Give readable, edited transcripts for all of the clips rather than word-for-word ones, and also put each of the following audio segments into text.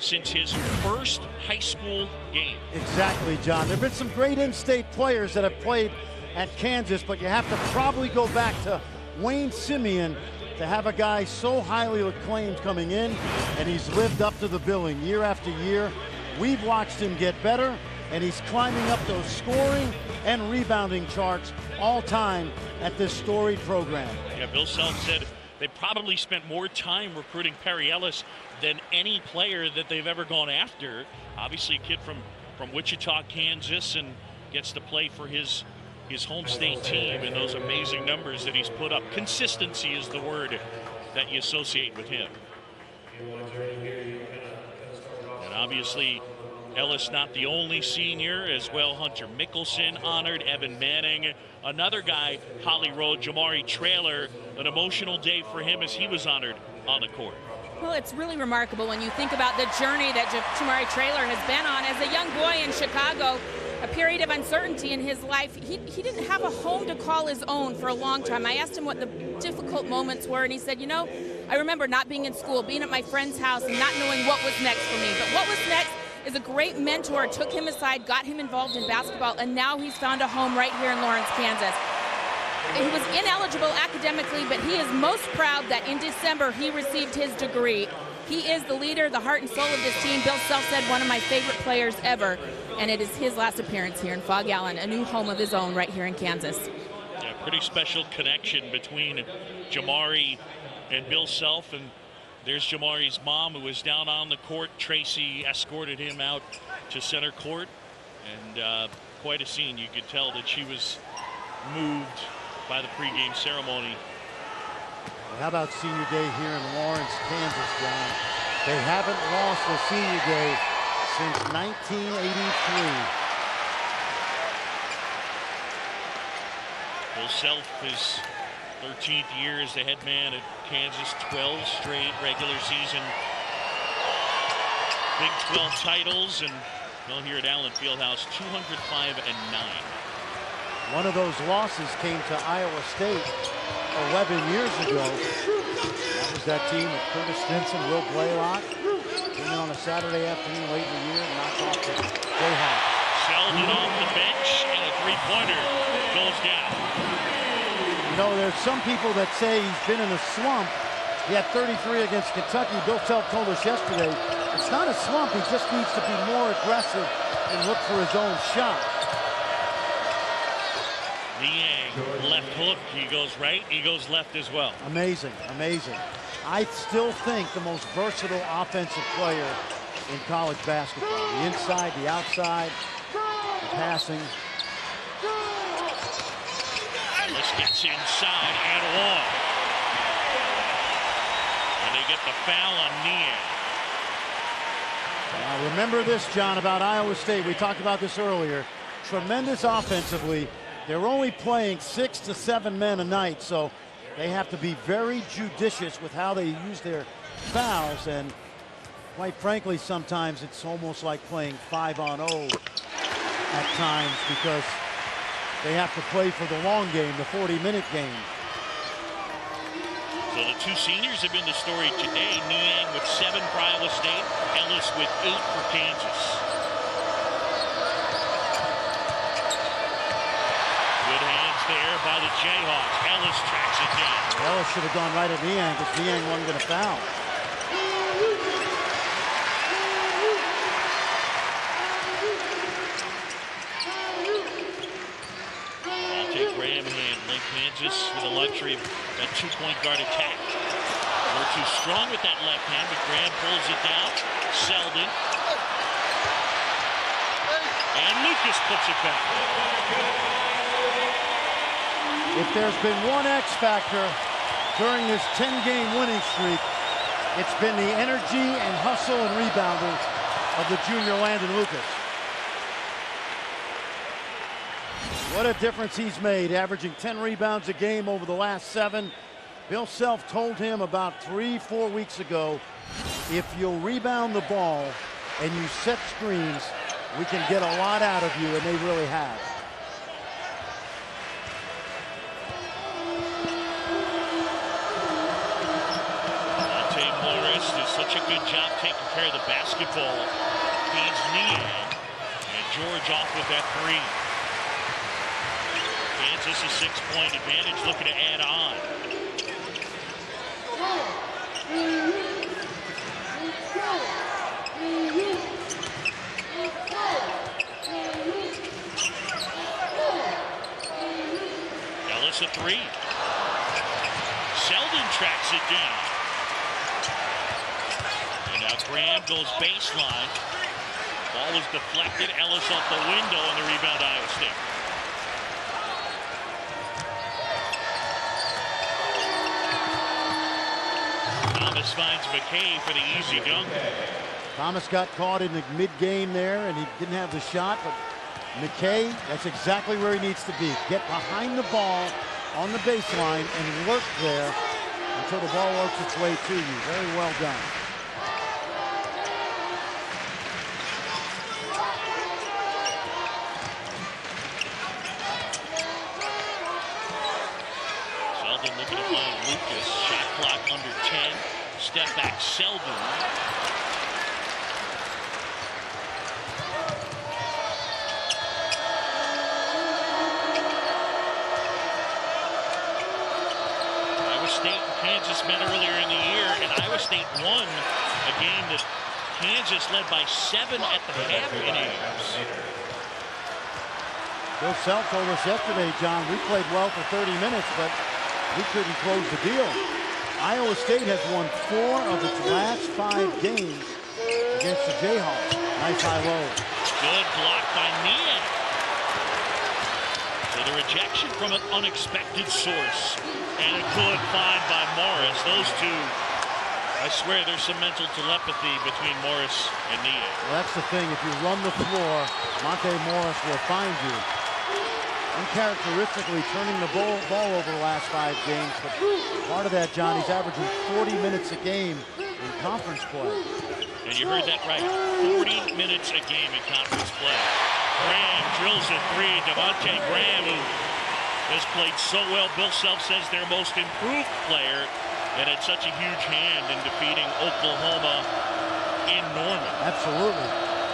since his first high school game. Exactly, John. There have been some great in-state players that have played at Kansas, but you have to probably go back to Wayne Simeon to have a guy so highly acclaimed coming in, and he's lived up to the billing year after year. We've watched him get better, and he's climbing up those scoring and rebounding charts all time at this storied program. Yeah, Bill Self said they probably spent more time recruiting Perry Ellis than any player that they've ever gone after. Obviously a kid from Wichita, Kansas, and gets to play for his home state team, and those amazing numbers that he's put up. Consistency is the word that you associate with him. And obviously Ellis not the only senior as well. Hunter Mickelson honored, Evan Manning, another guy, Holly Road, Jamari Traylor. An emotional day for him as he was honored on the court. Well, it's really remarkable when you think about the journey that Jamari Traylor has been on as a young boy in Chicago. A period of uncertainty in his life. He didn't have a home to call his own for a long time. I asked him what the difficult moments were, and he said, you know, I remember not being in school, being at my friend's house, and not knowing what was next for me. But what was next is a great mentor took him aside, got him involved in basketball, and now he's found a home right here in Lawrence, Kansas. He was ineligible academically, but he is most proud that in December he received his degree. He is the leader, the heart and soul of this team. Bill Self said one of my favorite players ever, and it is his last appearance here in Fog Allen, a new home of his own right here in Kansas. Yeah, pretty special connection between Jamari and Bill Self, and there's Jamari's mom who was down on the court. Tracy escorted him out to center court, and quite a scene. You could tell that she was moved by the pregame ceremony. How about senior day here in Lawrence, Kansas, John? They haven't lost a senior day since 1983. Bill Self, his 13th year as the head man at Kansas, 12 straight regular season Big 12 titles, and well, here at Allen Fieldhouse, 205-9. One of those losses came to Iowa State 11 years ago. That was that team with Curtis Stinson, Will Blaylock. Came in on a Saturday afternoon late in the year and knocked off the Jayhawks. Sheldon off the bench, and a three-pointer goes down. You know, there's some people that say he's been in a slump. He had 33 against Kentucky. Bill Self told us yesterday, it's not a slump. He just needs to be more aggressive and look for his own shot. Niang, left hook, he goes right, he goes left as well. Amazing, amazing. I still think the most versatile offensive player in college basketball. The inside, the outside, the passing. Ellis gets inside and one. And they get the foul on Niang. Now remember this, John, about Iowa State. We talked about this earlier. Tremendous offensively. They're only playing 6 to 7 men a night, so they have to be very judicious with how they use their fouls. And quite frankly, sometimes it's almost like playing 5-on-0 at times because they have to play for the long game, the 40-minute game. So the two seniors have been the story today. Niang with 7 for Iowa State, Ellis with 8 for Kansas. Good hands there by the Jayhawks. Ellis tracks it down. Ellis should have gone right at Niang because Niang wasn't going to foul. Graham handling. Kansas with the luxury of a two-point guard attack. We're too strong with that left hand, but Graham pulls it down. Selden. And Lucas puts it back. If there's been one X factor during this 10-game winning streak, it's been the energy and hustle and rebounding of the junior Landon Lucas. What a difference he's made, averaging 10 rebounds a game over the last 7. Bill Self told him about 3-4 weeks ago, if you'll rebound the ball and you set screens, we can get a lot out of you, and they really have. Monte Morris is such a a good job taking care of the basketball. Feeds Niang. And George off with that three. Kansas a 6-point advantage, looking to add on. Ellis a three. Selden tracks it down. And now Graham goes baseline. Ball is deflected. Ellis off the window, and the rebound Iowa State. Thomas finds McKay for the easy dunk. Thomas got caught in the mid-game there, and he didn't have the shot, but McKay, that's exactly where he needs to be. Get behind the ball on the baseline and work there until the ball works its way to you. Very well done. Selden looking to find Lucas. Shot clock under 10. Step back Selden. State and Kansas met earlier in the year, and Iowa State won a game that Kansas led by 7 at the half innings. Bill Self told us yesterday, John, we played well for 30 minutes, but we couldn't close the deal. Iowa State has won 4 of its last 5 games against the Jayhawks. Nice high low. Good block by Niang. So the rejection from an unexpected source. And a good find by Morris. Those two, I swear there's some mental telepathy between Morris and Niang. Well, that's the thing. If you run the floor, Monte Morris will find you. Uncharacteristically turning the ball over the last 5 games. But part of that, John, he's averaging 40 minutes a game in conference play. And you heard that right. 40 minutes a game in conference play. Graham drills a three. Devontae Graham, who has played so well. Bill Self says their most improved player and had such a huge hand in defeating Oklahoma in Norman. Absolutely.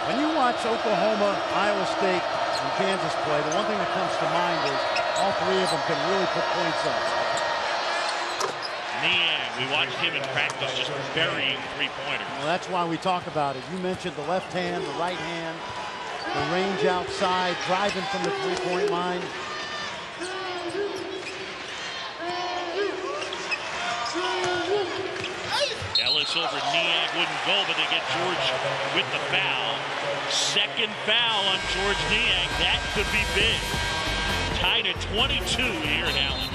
When you watch Oklahoma, Iowa State, and Kansas play, the one thing that comes to mind is all 3 of them can really put points up. Niang, we watched him in practice just burying three-pointers. Well, that's why we talk about it. You mentioned the left hand, the right hand, the range outside, driving from the three-point line. Ellis over Niang wouldn't go, but they get George with the foul. Second foul on George Niang. That could be big. Tied at 22 here in Allen.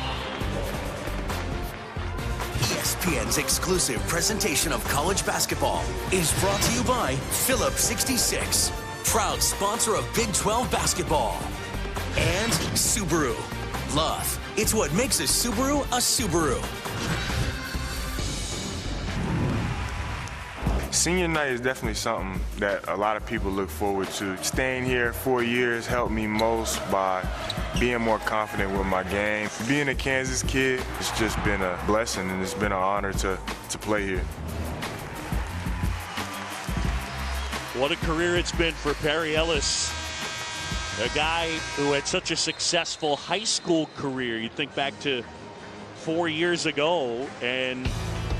ESPN's exclusive presentation of college basketball is brought to you by Phillips 66, proud sponsor of Big 12 basketball. And Subaru. Love, it's what makes a Subaru a Subaru. Senior night is definitely something that a lot of people look forward to. Staying here 4 years helped me most by being more confident with my game. Being a Kansas kid, it's just been a blessing, and it's been an honor to play here. What a career it's been for Perry Ellis. A guy who had such a successful high school career. You think back to 4 years ago, and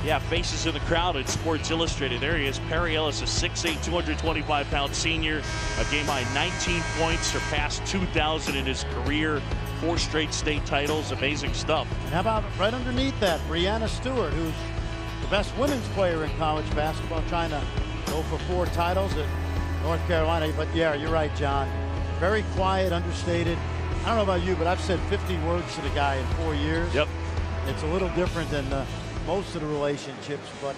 yeah, faces in the crowd at Sports Illustrated. There he is, Perry Ellis, a 6'8", 225-pound senior. A game-high 19 points, surpassed 2,000 in his career. 4 straight state titles, amazing stuff. And how about right underneath that, Breanna Stewart, who's the best women's player in college basketball, trying to go for 4 titles at North Carolina. But yeah, you're right, John. Very quiet, understated. I don't know about you, but I've said 50 words to the guy in 4 years. Yep. It's a little different than most of the relationships, but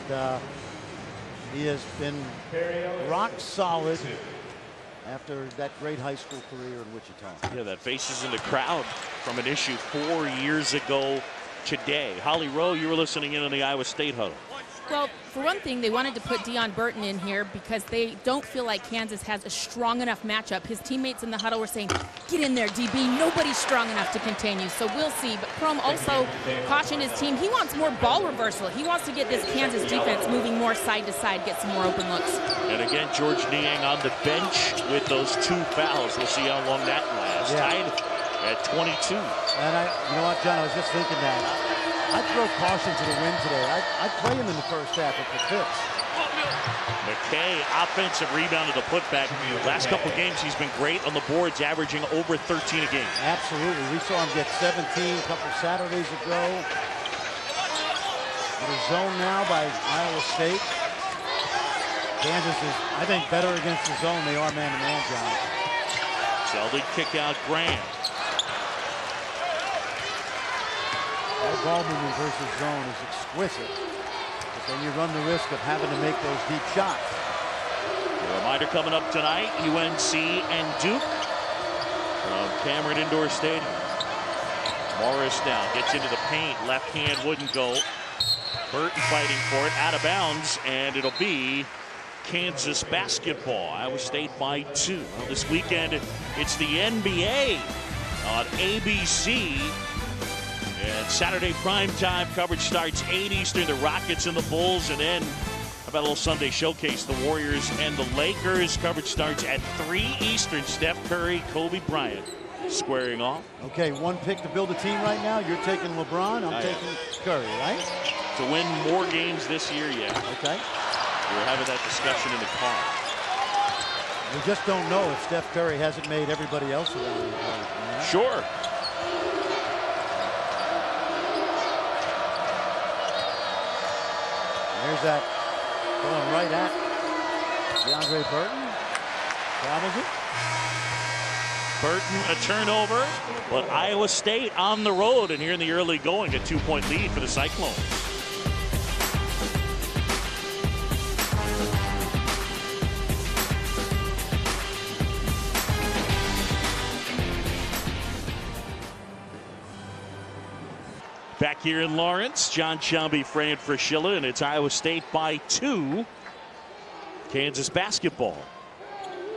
he has been rock solid after that great high school career in Wichita. Yeah, that faces in the crowd from an issue 4 years ago today. Holly Rowe, you were listening in on the Iowa State Huddle. Well, for one thing, they wanted to put Deion Burton in here because they don't feel like Kansas has a strong enough matchup. His teammates in the huddle were saying, get in there, DB. Nobody's strong enough to contain you. So we'll see. But Chrome also cautioned his team. He wants more ball reversal. He wants to get this Kansas defense moving more side to side, get some more open looks. And again, George Niang on the bench with those 2 fouls. We'll see how long that lasts. Yeah. Tied at 22. And you know what, John, I was just thinking that. I'd throw caution to the wind today. I'd play him in the first half if it fits. McKay, offensive rebound to the putback. Last couple games, he's been great on the boards, averaging over 13 a game. Absolutely. We saw him get 17 a couple Saturdays ago. They're zoned now by Iowa State. Kansas is, I think, better against the zone. They are man-to-man, John. Selden kick out Graham. That ball movement versus zone is exquisite. But then you run the risk of having to make those deep shots. A reminder coming up tonight, UNC and Duke from Cameron Indoor Stadium. Morris now gets into the paint. Left hand wouldn't go. Burton fighting for it. Out of bounds. And it'll be Kansas basketball. Iowa State by 2. Well, this weekend, it's the NBA on ABC. And Saturday primetime coverage starts 8 Eastern. The Rockets and the Bulls. And then, how about a little Sunday showcase? The Warriors and the Lakers. Coverage starts at 3 Eastern. Steph Curry, Kobe Bryant squaring off. Okay, one pick to build a team right now. You're taking LeBron. I'm taking Curry, right? To win more games this year, yeah. Okay. We were having that discussion in the car. We just don't know if Steph Curry hasn't made everybody else around him. Sure. There's that going right at DeAndre Burton. Travels it. Burton a turnover, but Iowa State on the road, and here in the early going, a 2-point lead for the Cyclones. Back here in Lawrence, John Shelby, Fran Fraschilla, and it's Iowa State by 2. Kansas basketball.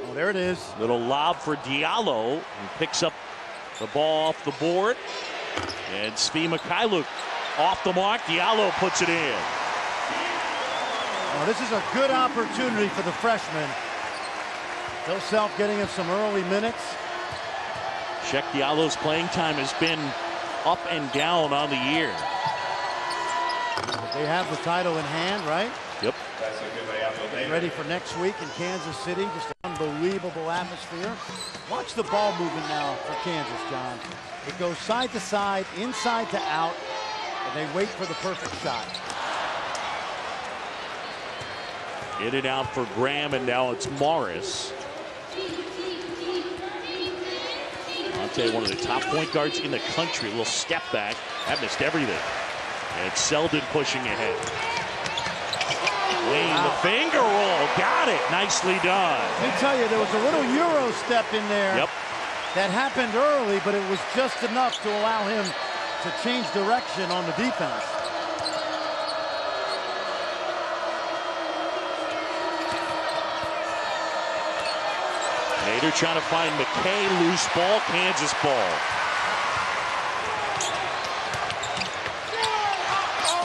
Oh, there it is. Little lob for Diallo, who picks up the ball off the board. And Svi Mikhailuk off the mark. Diallo puts it in. Oh, this is a good opportunity for the freshman. Phil Self getting him some early minutes. Sheck Diallo's playing time has been up and down on the year. But they have the title in hand, right? Yep. Getting ready for next week in Kansas City. Just an unbelievable atmosphere. Watch the ball movement now for Kansas, John. It goes side to side, inside to out, and they wait for the perfect shot. In and out for Graham, and now it's Morris. I'll tell you, one of the top point guards in the country. A little step back. That missed everything. And Selden pushing ahead. Wayne, the finger roll. Got it. Nicely done. Let me tell you, there was a little Euro step in there. Yep. That happened early, but it was just enough to allow him to change direction on the defense. Nader trying to find McKay. Loose ball. Kansas ball.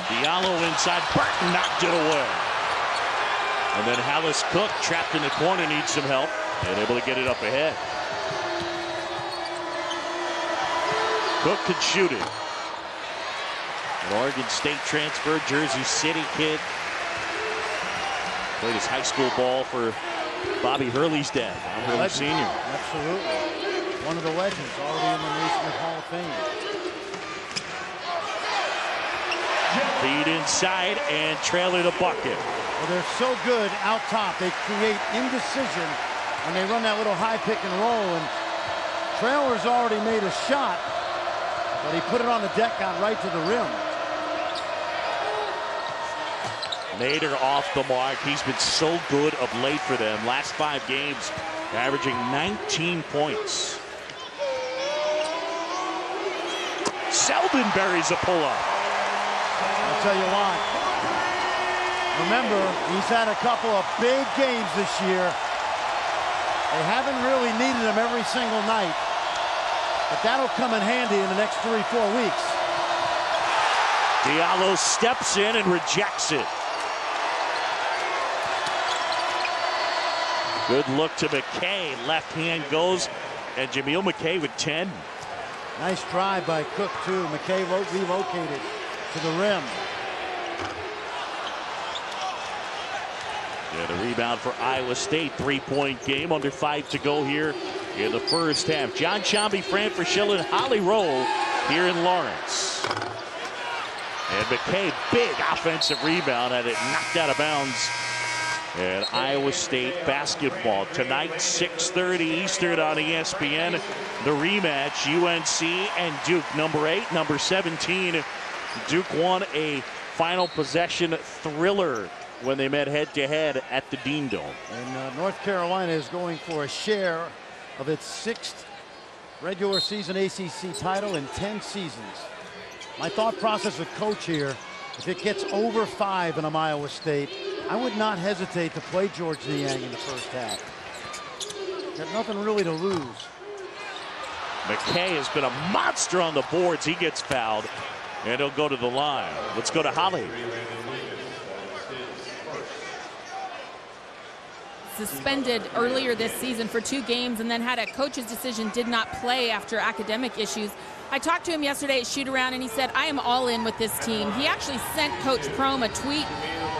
Diallo inside. Burton knocked it away. And then Hallis Cook trapped in the corner, needs some help, and able to get it up ahead. Cook could shoot it. An Oregon State transfer, Jersey City kid. Played his high school ball for Bobby Hurley's dad, Bob Hurley Sr. Absolutely. One of the legends, already in the Naismith Hall of Fame. Feed inside and trailer the bucket. Well, they're so good out top. They create indecision when they run that little high pick and roll. And Traylor's already made a shot, but he put it on the deck, got right to the rim. Nader off the mark. He's been so good of late for them. Last 5 games, averaging 19 points. Selden buries a pull-up. I'll tell you what, Remember, he's had a couple of big games this year. They haven't really needed him every single night, but that'll come in handy in the next 3-4 weeks. Diallo steps in and rejects it. Good look to McKay. Left hand goes, and Jameel McKay with 10. Nice drive by Cook, too. McKay relocated to the rim. And a rebound for Iowa State. 3-point game, under 5 to go here in the first half. John Shambi, Fran Fraschilla, and Holly Rowe here in Lawrence. And McKay, big offensive rebound, had it knocked out of bounds. And Iowa State basketball tonight, 6:30 Eastern on ESPN. The rematch, UNC and Duke. Number 8, number 17. Duke won a final possession thriller when they met head-to-head at the Dean Dome. And North Carolina is going for a share of its 6th regular season ACC title in 10 seasons. My thought process with Coach here, if it gets over 5 and I'm Iowa State, I would not hesitate to play George Niang in the first half. Got nothing really to lose. McKay has been a monster on the boards. He gets fouled, and he'll go to the line. Let's go to Holly. Suspended earlier this season for 2 games and then had a coach's decision, did not play after academic issues. I talked to him yesterday at shoot around and he said, I am all in with this team. He actually sent Coach Prohm a tweet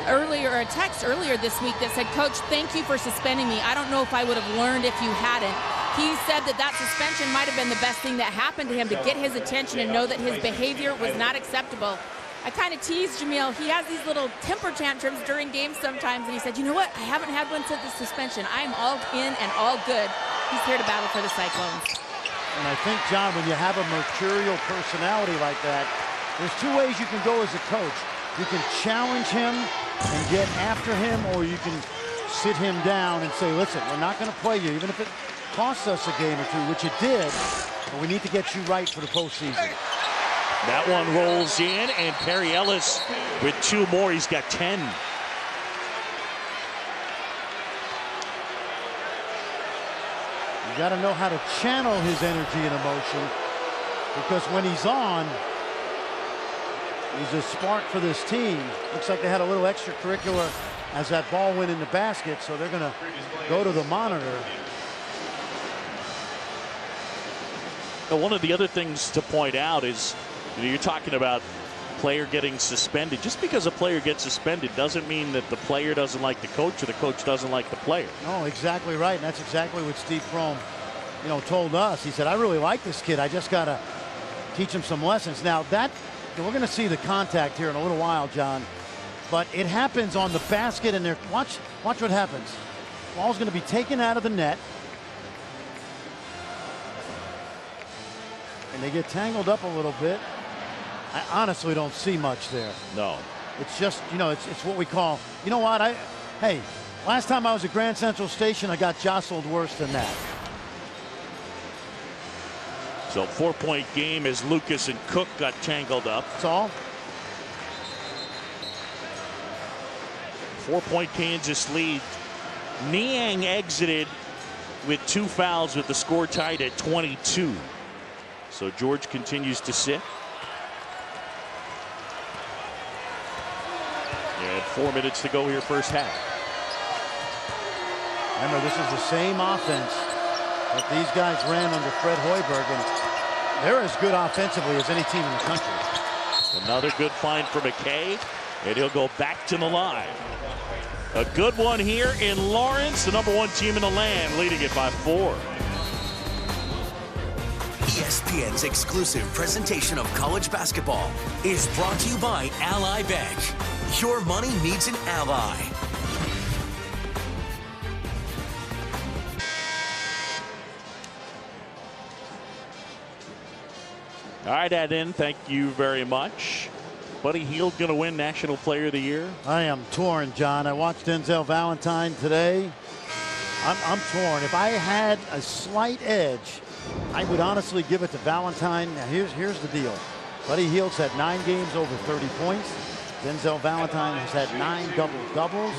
earlier, or a text earlier this week that said, Coach, thank you for suspending me. I don't know if I would have learned if you hadn't. He said that that suspension might have been the best thing that happened to him, to get his attention and know that his behavior was not acceptable. I kind of teased Jameel. He has these little temper tantrums during games sometimes, and he said, you know what? I haven't had one since the suspension. I'm all in and all good. He's here to battle for the Cyclones. And I think, John, when you have a mercurial personality like that, there's 2 ways you can go as a coach. You can challenge him and get after him, or you can sit him down and say, listen, we're not going to play you, even if it costs us a game or 2, which it did, but we need to get you right for the postseason. That one rolls in, and Perry Ellis with 2 more. He's got 10. You got to know how to channel his energy and emotion, because when he's on, he's a spark for this team. Looks like they had a little extracurricular as that ball went in the basket, so they're going to go to the monitor. One of the other things to point out is, you're talking about player getting suspended. Just because a player gets suspended doesn't mean that the player doesn't like the coach or the coach doesn't like the player. No, exactly right. And that's exactly what Steve Prohm, told us. He said, I really like this kid. I just got to teach him some lessons. Now, we're going to see the contact here in a little while, John. But it happens on the basket, and watch what happens. Ball's going to be taken out of the net. And they get tangled up a little bit. I honestly don't see much there. No. It's just, it's what we call, hey, last time I was at Grand Central Station, I got jostled worse than that. So 4-point game as Lucas and Cook got tangled up. That's all. 4-point Kansas lead. Niang exited with 2 fouls with the score tied at 22. So George continues to sit. And 4 minutes to go here, first half. Remember, this is the same offense that these guys ran under Fred Hoiberg, and they're as good offensively as any team in the country. Another good find for McKay, and he'll go back to the line. A good one here in Lawrence, the number 1 team in the land, leading it by 4. ESPN's exclusive presentation of college basketball is brought to you by Ally Bank. Your money needs an ally. All right, Adin, thank you very much. Buddy Hield going to win National Player of the Year? I am torn, John. I watched Denzel Valentine today. I'm torn. If I had a slight edge, I would honestly give it to Valentine. Now, here's the deal. Buddy Hield's had 9 games over 30 points. Denzel Valentine has had 9 double-doubles.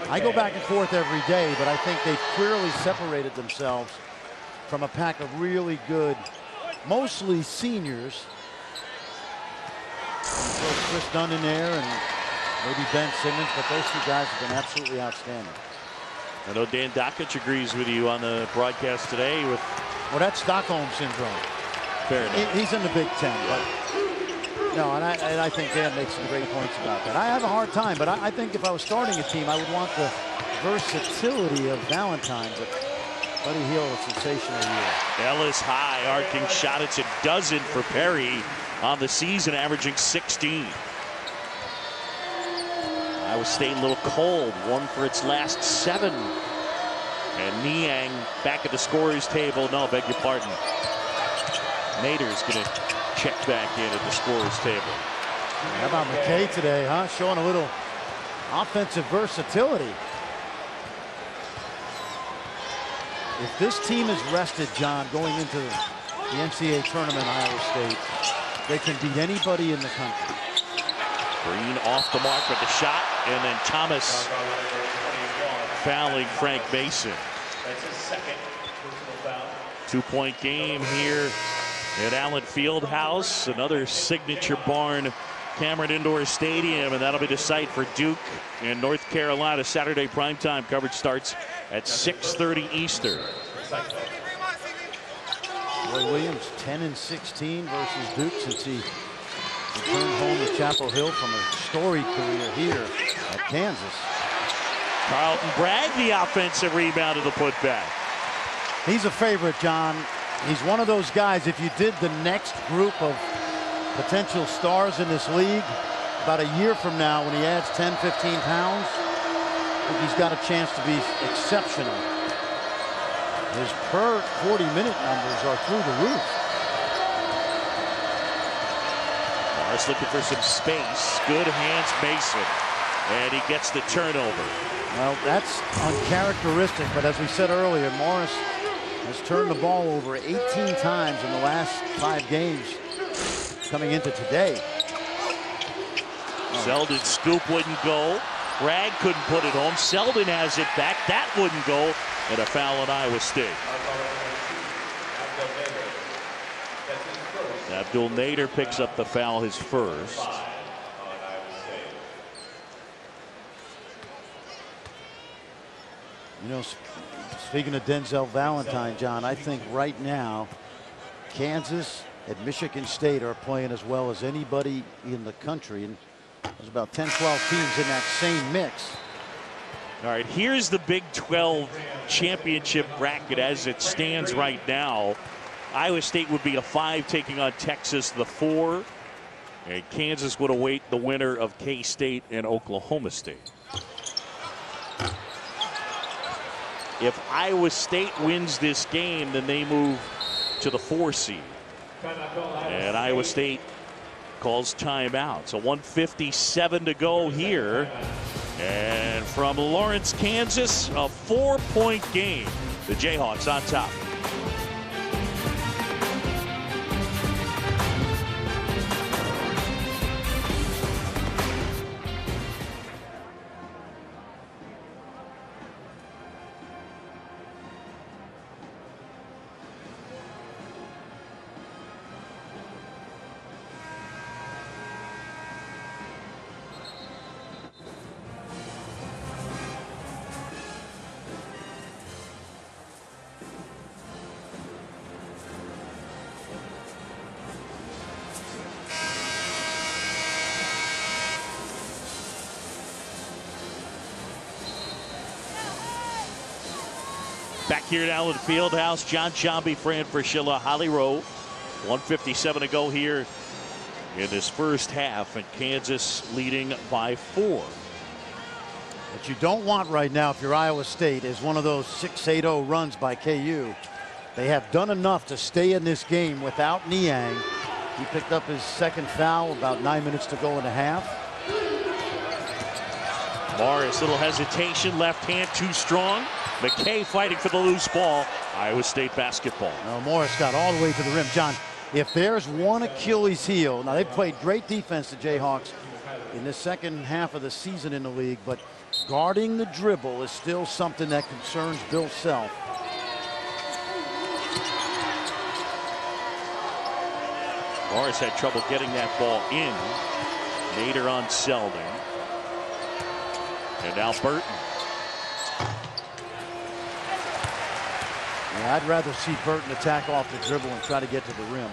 I go back and forth every day, but I think they've clearly separated themselves from a pack of really good, mostly seniors. Throw Chris Dunn in there and maybe Ben Simmons, but those 2 guys have been absolutely outstanding. I know Dan Dockich agrees with you on the broadcast today. With Well, that's Stockholm syndrome. fair enough. He's in the Big Ten, but no, and I think Dan makes some great points about that. I have a hard time, but I think if I was starting a team, I would want the versatility of Valentine, but Buddy Hield, a sensational year. Ellis high, arcing shot. It's a dozen for Perry on the season, averaging 16. Iowa State a little cold, 1 for its last 7. And Niang back at the scorer's table. No, beg your pardon. Nader's going to check back in at the scorer's table. How about McKay today, huh? Showing a little offensive versatility. If this team is rested, John, going into the NCAA tournament, Iowa State, they can beat anybody in the country. Green off the mark with the shot, and then Thomas fouling Frank Mason. That's his second personal foul. 2-point game here at Allen Fieldhouse, another signature barn, Cameron Indoor Stadium, and that'll be the site for Duke in North Carolina. Saturday primetime coverage starts at 6:30 Eastern. Roy Williams 10-16 versus Duke since he returned home to Chapel Hill from a storied career here at Kansas. Carlton Bragg, the offensive rebound of the putback. He's a favorite, John. He's one of those guys, if you did the next group of potential stars in this league, about a year from now when he adds 10, 15 pounds, I think he's got a chance to be exceptional. His per 40-minute numbers are through the roof. Morris looking for some space. Good hands, Mason. And he gets the turnover. Well, that's uncharacteristic, but as we said earlier, Morris has turned the ball over 18 times in the last 5 games coming into today. Selden's scoop wouldn't go. Bragg couldn't put it home. Selden has it back. That wouldn't go. And a foul on Iowa State. Abdul Nader picks up the foul, his first. You know, speaking of Denzel Valentine, John, I think right now Kansas and Michigan State are playing as well as anybody in the country. And there's about 10, 12 teams in that same mix. All right, here's the Big 12 championship bracket as it stands right now. Iowa State would be a 5 taking on Texas, the 4. And Kansas would await the winner of K-State and Oklahoma State. If Iowa State wins this game, then they move to the 4 seed. And Iowa State calls timeout. So 1:57 to go here. And from Lawrence, Kansas, a 4-point game. The Jayhawks on top. Back here at Allen Fieldhouse, John Sciambi, Fran Fraschilla, Holly Rowe. 1:57 to go here in this first half, and Kansas leading by 4. What you don't want right now, if you're Iowa State, is one of those 6-8-0 runs by KU. They have done enough to stay in this game without Niang. He picked up his second foul, about 9 minutes to go in the half. Morris, little hesitation, left hand too strong. McKay fighting for the loose ball. Iowa State basketball. Now Morris got all the way to the rim. John, if there's one Achilles heel, now they've played great defense, the Jayhawks, in the second half of the season in the league, but guarding the dribble is still something that concerns Bill Self. Morris had trouble getting that ball in. Nader on Selden. And now Burton. Yeah, I'd rather see Burton attack off the dribble and try to get to the rim.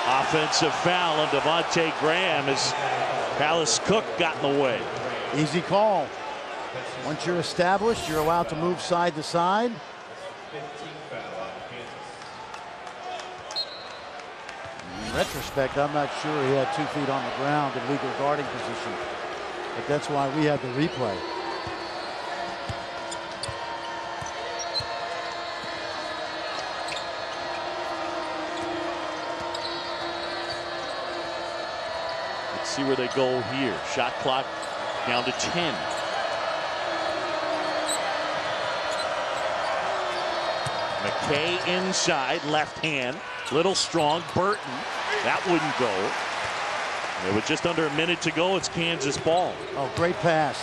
Offensive foul on Devontae Graham as Dallas Cook got in the way. Easy call. Once you're established, you're allowed to move side to side. In retrospect, I'm not sure he had 2 feet on the ground in legal guarding position, but that's why we had the replay. Let's see where they go here. Shot clock down to 10. McKay inside, left hand. Little strong. Burton. That wouldn't go. And with just under a minute to go, it's Kansas ball. Oh, great pass.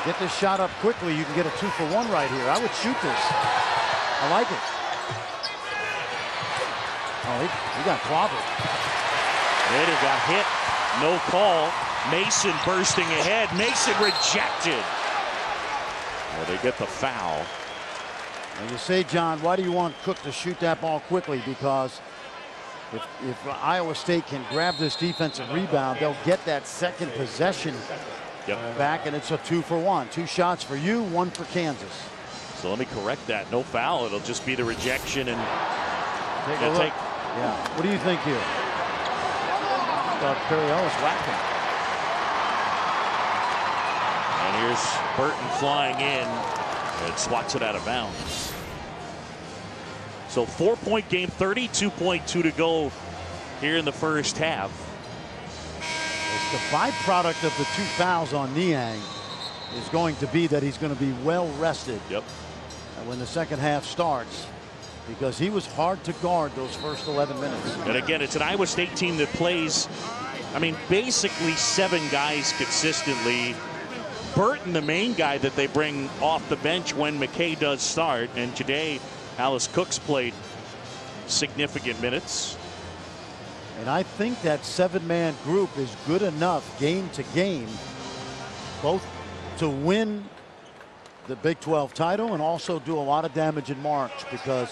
Get this shot up quickly, you can get a 2-for-1 right here. I would shoot this. I like it. Oh, he got clobbered. Nader got hit. No call. Mason bursting ahead. Mason rejected. Well, they get the foul. And you say, John, why do you want Cook to shoot that ball quickly? Because if Iowa State can grab this defensive rebound, they'll get that second possession back, and it's a 2-for-1. 2 shots for you, 1 for Kansas. So let me correct that. No foul. It'll just be the rejection and take a look. Yeah. What do you think here? I thought Perry Ellis whacked him. And here's Burton flying in and swats it out of bounds. So 4-point game, 32.2 to go here in the first half. It's the byproduct of the 2 fouls on Niang is going to be that he's going to be well rested when the second half starts, because he was hard to guard those first 11 minutes. And again, it's an Iowa State team that plays, I mean, basically 7 guys consistently. Burton, the main guy that they bring off the bench when McKay does start. And today, Dallas Cook's played significant minutes. And I think that 7-man group is good enough game to game, both to win the Big 12 title and also do a lot of damage in March, because,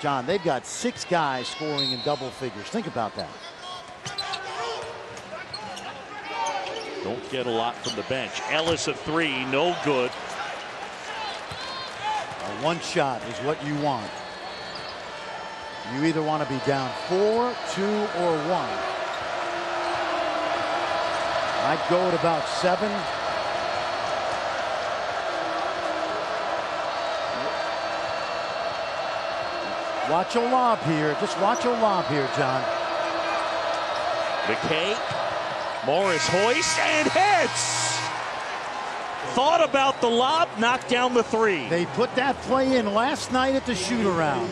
John, they've got 6 guys scoring in double figures. Think about that. Don't get a lot from the bench. Ellis a 3, no good. One shot is what you want. You either want to be down 4, 2, or 1. I'd go at about 7. Watch your lob here. Just watch your lob here, John. McKay. Morris hoists and hits. Thought about the lob, knocked down the 3. They put that play in last night at the shoot-around.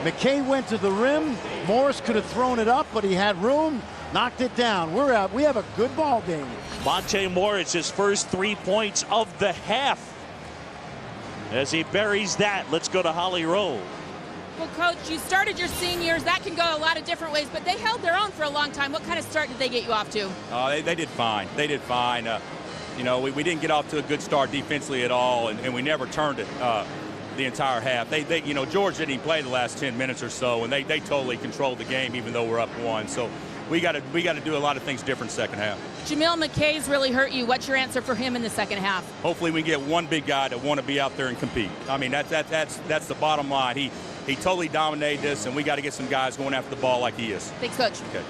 McKay went to the rim. Morris could have thrown it up, but he had room, knocked it down. We're out. We have a good ball game. Monte Morris, his first 3 points of the half. As he buries that, let's go to Holly Rowe. Well, Coach, you started your seniors. That can go a lot of different ways, but they held their own for a long time. What kind of start did they get you off to? They did fine. They did fine. You know, we didn't get off to a good start defensively at all, and we never turned it the entire half. They you know, George didn't even play the last 10 minutes or so, and they totally controlled the game, even though we're up 1. So we got to do a lot of things different second half. Jamil McKay's really hurt you. What's your answer for him in the second half? Hopefully we get one big guy to want to be out there and compete. I mean, that's the bottom line. He totally dominated this, and we got to get some guys going after the ball like he is. Thanks, Coach. Okay.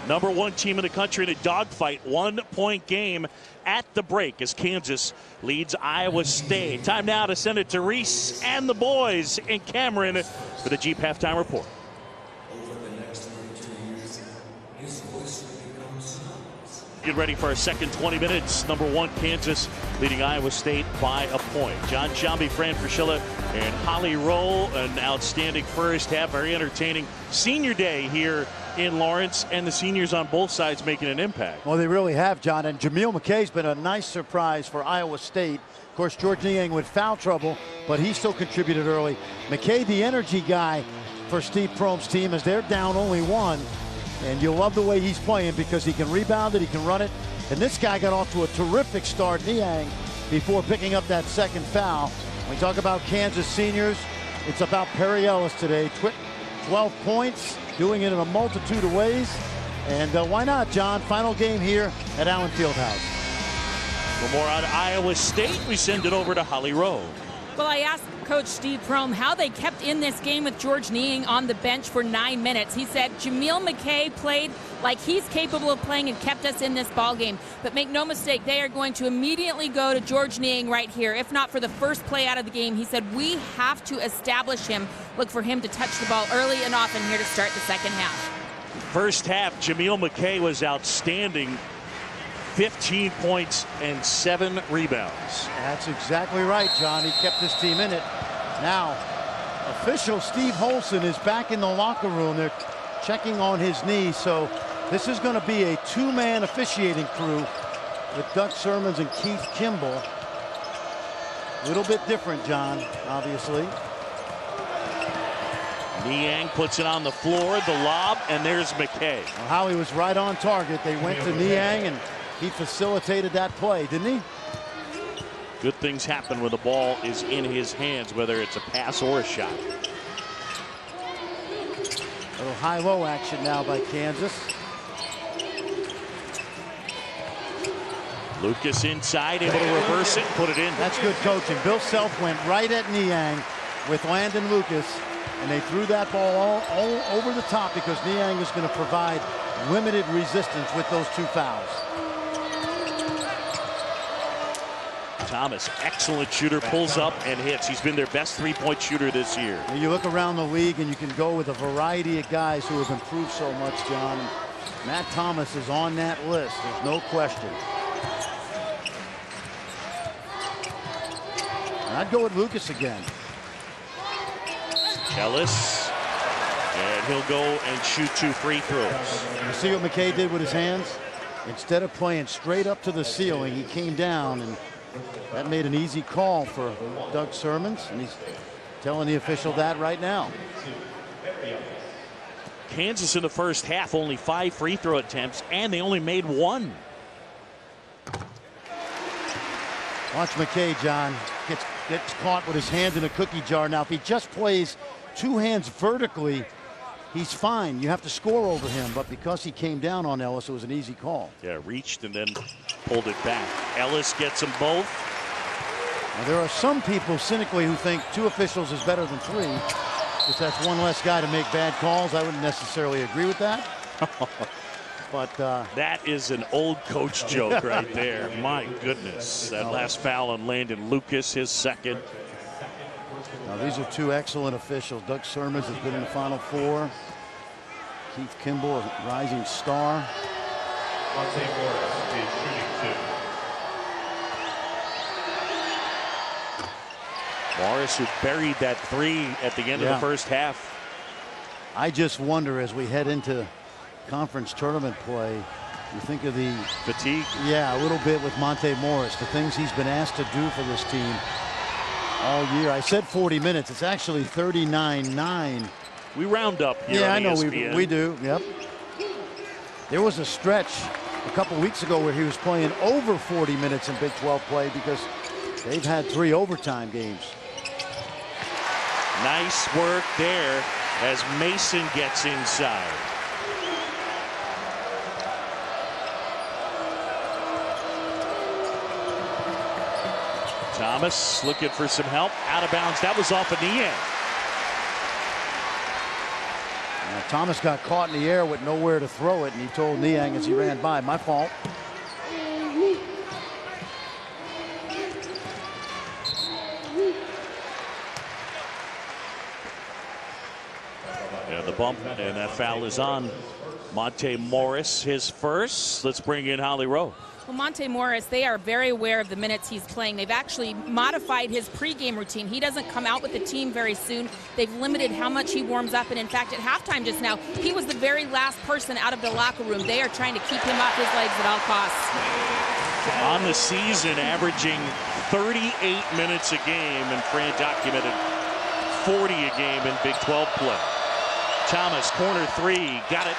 Number 1 team in the country in a dogfight. 1-point game at the break as Kansas leads Iowa State. Time now to send it to Reese and the boys in Cameron for the Jeep Halftime Report. Get ready for our second 20 minutes. Number 1, Kansas leading Iowa State by a point. John Shambi, Fran Fraschilla, and Holly Rowe. An outstanding first half. Very entertaining senior day here in Lawrence, and the seniors on both sides making an impact. Well, they really have, John. And Jameel McKay's been a nice surprise for Iowa State. Of course, George Niang with foul trouble, but he still contributed early. McKay, the energy guy for Steve Prohm's team, as they're down only 1. And you'll love the way he's playing because he can rebound it, he can run it. And this guy got off to a terrific start, Niang, before picking up that second foul. When we talk about Kansas seniors, it's about Perry Ellis today. 12 points, doing it in a multitude of ways. And why not, John? Final game here at Allen Fieldhouse. For more on Iowa State, we send it over to Holly Rowe. Well, I asked Coach Steve Prohm how they kept in this game with George Niang on the bench for 9 minutes. He said Jameel McKay played like he's capable of playing and kept us in this ball game. But make no mistake, they are going to immediately go to George Niang right here. If not for the first play out of the game, he said we have to establish him. Look for him to touch the ball early and often here to start the second half. First half, Jameel McKay was outstanding. 15 points and 7 rebounds. That's exactly right, John. He kept his team in it. Now, official Steve Holson is back in the locker room. They're checking on his knee, so this is going to be a 2-man officiating crew with Doug Sermons and Keith Kimball. A little bit different, John, obviously. Niang puts it on the floor, the lob, and there's McKay. Well, Howie was right on target. They went to Niang, and he facilitated that play, didn't he? Good things happen when the ball is in his hands, whether it's a pass or a shot. A little high-low action now by Kansas. Lucas inside, able to reverse it, put it in. That's good coaching. Bill Self went right at Niang with Landon Lucas, and they threw that ball all over the top because Niang is going to provide limited resistance with those 2 fouls. Thomas, excellent shooter, pulls up and hits. He's been their best 3-point shooter this year. And you look around the league and you can go with a variety of guys who have improved so much, John. Matt Thomas is on that list. There's no question. And I'd go with Lucas again. Ellis, and he'll go and shoot 2 free throws. You see what McKay did with his hands? Instead of playing straight up to the ceiling, he came down, and that made an easy call for Doug Sermons, and he's telling the official that right now. Kansas in the first half, only 5 free throw attempts, and they only made 1. Watch McKay, John. Gets caught with his hand in a cookie jar. Now, if he just plays 2 hands vertically, he's fine. You have to score over him, but because he came down on Ellis, it was an easy call. Yeah, reached and then pulled it back. Ellis gets them both. Now, there are some people cynically who think 2 officials is better than 3, because that's 1 less guy to make bad calls. I wouldn't necessarily agree with that. But that is an old coach joke right there. My goodness. That last foul on Landon Lucas, his second. Now, these are 2 excellent officials. Doug Sermons has been in the Final Four. Keith Kimball, a rising star. Morris, who buried that 3 at the end of the first half. I just wonder, as we head into conference tournament play, you think of the fatigue. Yeah, a little bit with Monte Morris, the things he's been asked to do for this team all year. I said 40 minutes. It's actually 39-9. We round up here. Yeah, on I know ESPN. we do. Yep. There was a stretch a couple weeks ago where he was playing over 40 minutes in Big 12 play because they've had 3 overtime games. Nice work there as Mason gets inside. Thomas looking for some help. Out of bounds. That was off of Niang. Thomas got caught in the air with nowhere to throw it, and he told Niang as he ran by, my fault. Yeah, the bump, and that foul is on Monte Morris, his first. Let's bring in Holly Rowe. Well, Monte Morris, they are very aware of the minutes he's playing. They've actually modified his pregame routine. He doesn't come out with the team very soon. They've limited how much he warms up. And in fact, at halftime just now, he was the very last person out of the locker room. They are trying to keep him off his legs at all costs. On the season, averaging 38 minutes a game, and Fran documented 40 a game in Big 12 play. Thomas, corner three, got it.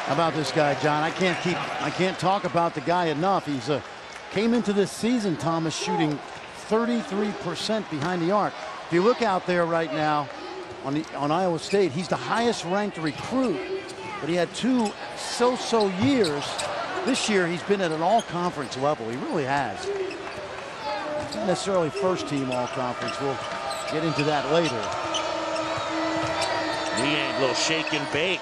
How about this guy, John? I can't talk about the guy enough. He's came into this season, Thomas, shooting 33% behind the arc. If you look out there right now on Iowa State, he's the highest ranked recruit, but he had 2 so-so years. This year, he's been at an all-conference level. He really has. Not necessarily first-team all-conference. We'll get into that later. Niang, little shake and bake.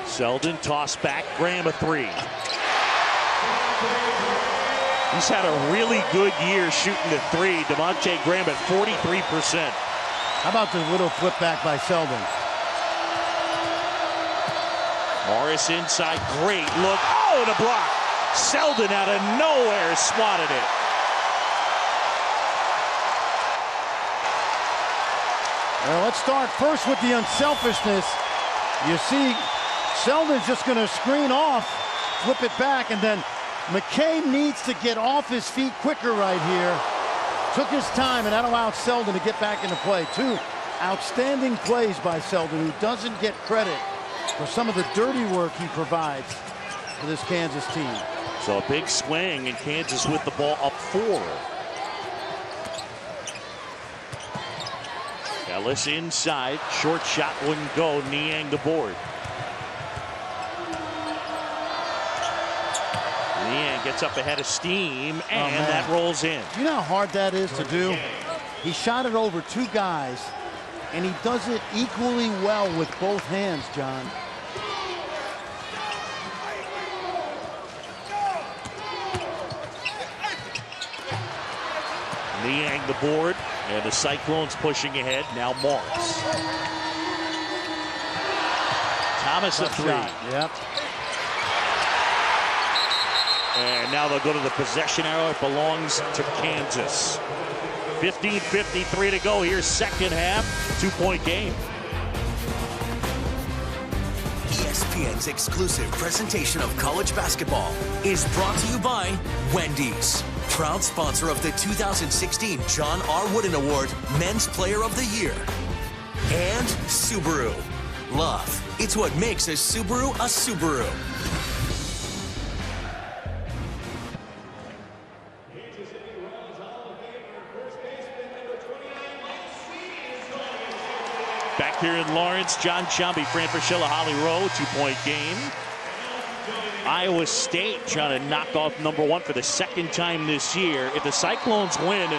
Selden, toss back, Graham a three. He's had a really good year shooting the three. Devontae Graham at 43%. How about the little flip back by Selden? Morris inside, great look. Oh, and a block. Selden out of nowhere swatted it. Well, let's start first with the unselfishness. You see, Selden's just going to screen off, flip it back, and then McKay needs to get off his feet quicker right here. Took his time, and that allowed Selden to get back into play. 2 outstanding plays by Selden, who doesn't get credit for some of the dirty work he provides for this Kansas team. So a big swing, and Kansas with the ball up 4. Ellis inside, short shot wouldn't go. Niang the board. Niang gets up ahead of steam, and that rolls in. You know how hard that is to do? He shot it over 2 guys, and he does it equally well with both hands, John. Niang the board, and the Cyclones pushing ahead. Now Morris. Thomas a three. Yep. And now they'll go to the possession arrow. It belongs to Kansas. 15:53 to go here, second half. 2-point game. ESPN's exclusive presentation of college basketball is brought to you by Wendy's, proud sponsor of the 2016 John R. Wooden Award Men's Player of the Year. And Subaru. Love, it's what makes a Subaru a Subaru. Back here in Lawrence, John Shambi, Fran Fraschilla, Holly Rowe, 2-point game. Iowa State trying to knock off #1 for the second time this year. If the Cyclones win,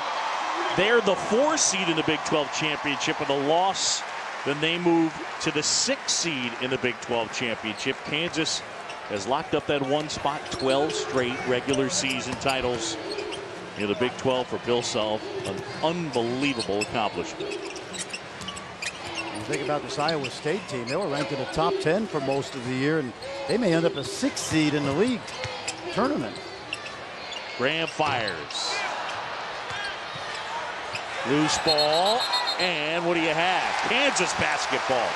they're the 4 seed in the Big 12 championship. With a loss, then they move to the 6 seed in the Big 12 championship. Kansas has locked up that 1 spot, 12 straight regular season titles in the Big 12 for Bill Self. An unbelievable accomplishment. Think about this Iowa State team. They were ranked in the top 10 for most of the year, and they may end up a 6th seed in the league tournament. Graham fires. Loose ball, and what do you have? Kansas basketball.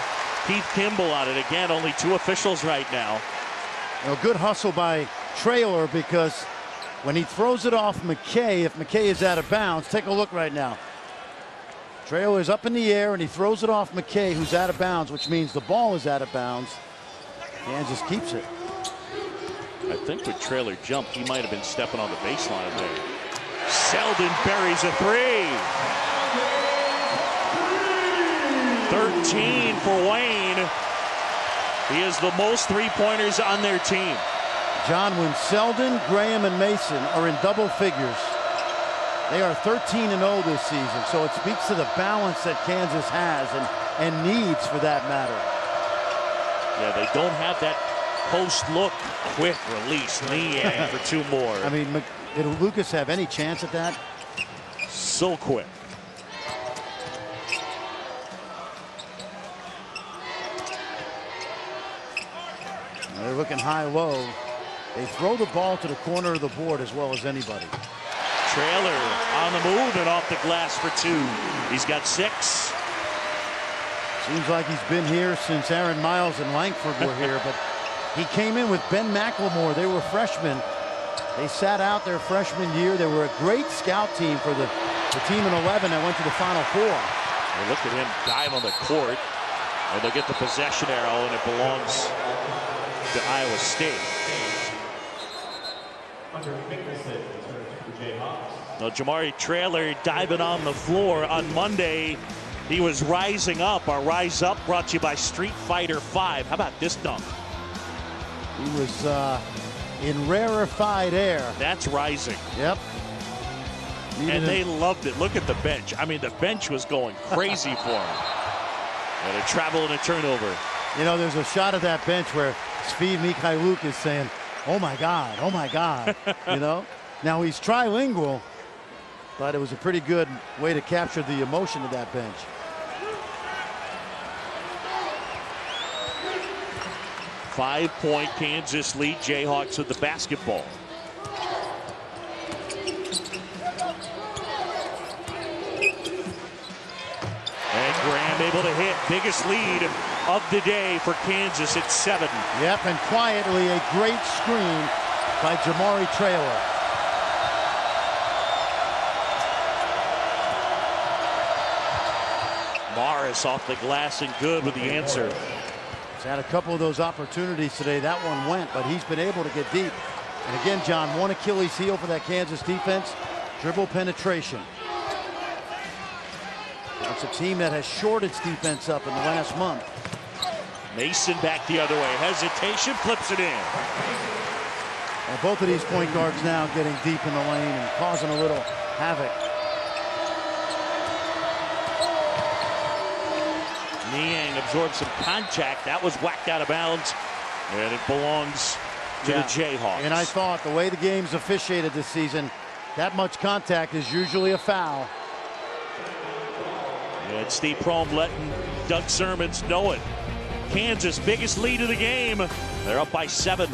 Keith Kimball on it again. Only 2 officials right now. A good hustle by Traylor, because when he throws it off McKay, if McKay is out of bounds, take a look right now. Traylor is up in the air, and he throws it off McKay, who's out of bounds, which means the ball is out of bounds. Kansas keeps it. I think with Traylor jumped, he might have been stepping on the baseline there. Selden buries a 3. 13 for Wayne. He has the most 3-pointers on their team. John, when Selden, Graham, and Mason are in double figures, they are 13-0 this season, so it speaks to the balance that Kansas has and needs, for that matter. Yeah, they don't have that post look. Quick release, Niang for 2 more. I mean, did Lucas have any chance at that? So quick. They're looking high-low. They throw the ball to the corner of the board as well as anybody. Traylor on the move and off the glass for 2. He's got 6. Seems like he's been here since Aaron Miles and Langford were here, but he came in with Ben McLemore. They were freshmen. They sat out their freshman year. They were a great scout team for the team in 11 that went to the Final Four. Well, look at him dive on the court, and they'll get the possession arrow, and it belongs to Iowa State. Now, Jamari Traylor diving on the floor on Monday. He was rising up. Our Rise Up brought to you by Street Fighter V. How about this dunk? He was in rarefied air. That's rising. Yep. And they loved it. Look at the bench. I mean, the bench was going crazy for him. And a travel and a turnover. You know, there's a shot of that bench where Svi Mikhailuk is saying, oh my God, oh my God. You know? Now he's trilingual, but it was a pretty good way to capture the emotion of that bench. Five-point Kansas lead. Jayhawks with the basketball. And Graham able to hit. Biggest lead of the day for Kansas at 7. Yep, and quietly a great screen by Jamari Traylor. Morris off the glass and good with the answer. He's had a couple of those opportunities today. That one went, but he's been able to get deep. And again, John, one Achilles heel for that Kansas defense, dribble penetration. It's a team that has shored its defense up in the last month. Mason back the other way. Hesitation, flips it in. And both of these point guards now getting deep in the lane and causing a little havoc. Niang absorbed some contact. That was whacked out of bounds. And it belongs to the Jayhawks. And I thought the way the game's officiated this season, that much contact is usually a foul. And Steve Prohm letting Doug Sermons know it. Kansas, biggest lead of the game. They're up by 7.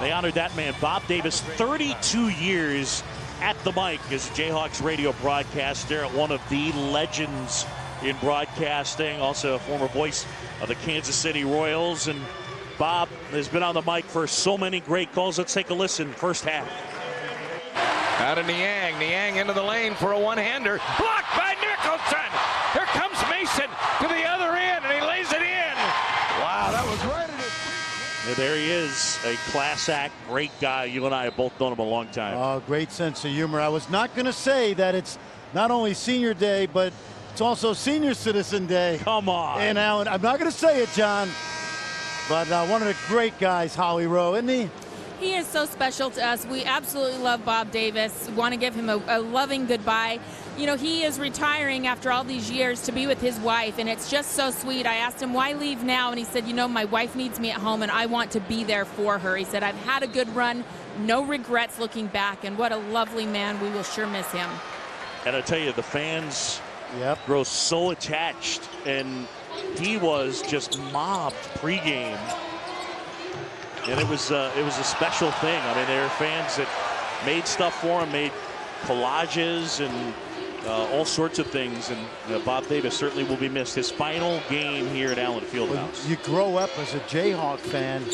They honored that man, Bob Davis, 32 years at the mic as a Jayhawks radio broadcaster, one of the legends in broadcasting, also a former voice of the Kansas City Royals. And Bob has been on the mic for so many great calls. Let's take a listen. First half. Out of Niang. Niang into the lane for a one-hander. Blocked by Nicholson. Here comes Mason to the other end, and he lays it in. Wow, that was right. There he is, a class act, great guy. You and I have both known him a long time. Oh, great sense of humor. I was not going to say that it's not only senior day, but it's also senior citizen day. Come on. And Alan, I'm not going to say it, John, but one of the great guys, Holly Rowe, isn't he? He is so special to us. We absolutely love Bob Davis. Want to give him a loving goodbye. You know, he is retiring after all these years to be with his wife, and it's just so sweet. I asked him, why leave now? And he said, you know, my wife needs me at home, and I want to be there for her. He said, I've had a good run, no regrets looking back, and what a lovely man. We will sure miss him. And I tell you, the fans grow so attached, and he was just mobbed pregame. And it was a special thing. I mean, there are fans that made stuff for him, made collages and all sorts of things. And Bob Davis certainly will be missed. His final game here at Allen Fieldhouse. Well, you grow up as a Jayhawk fan,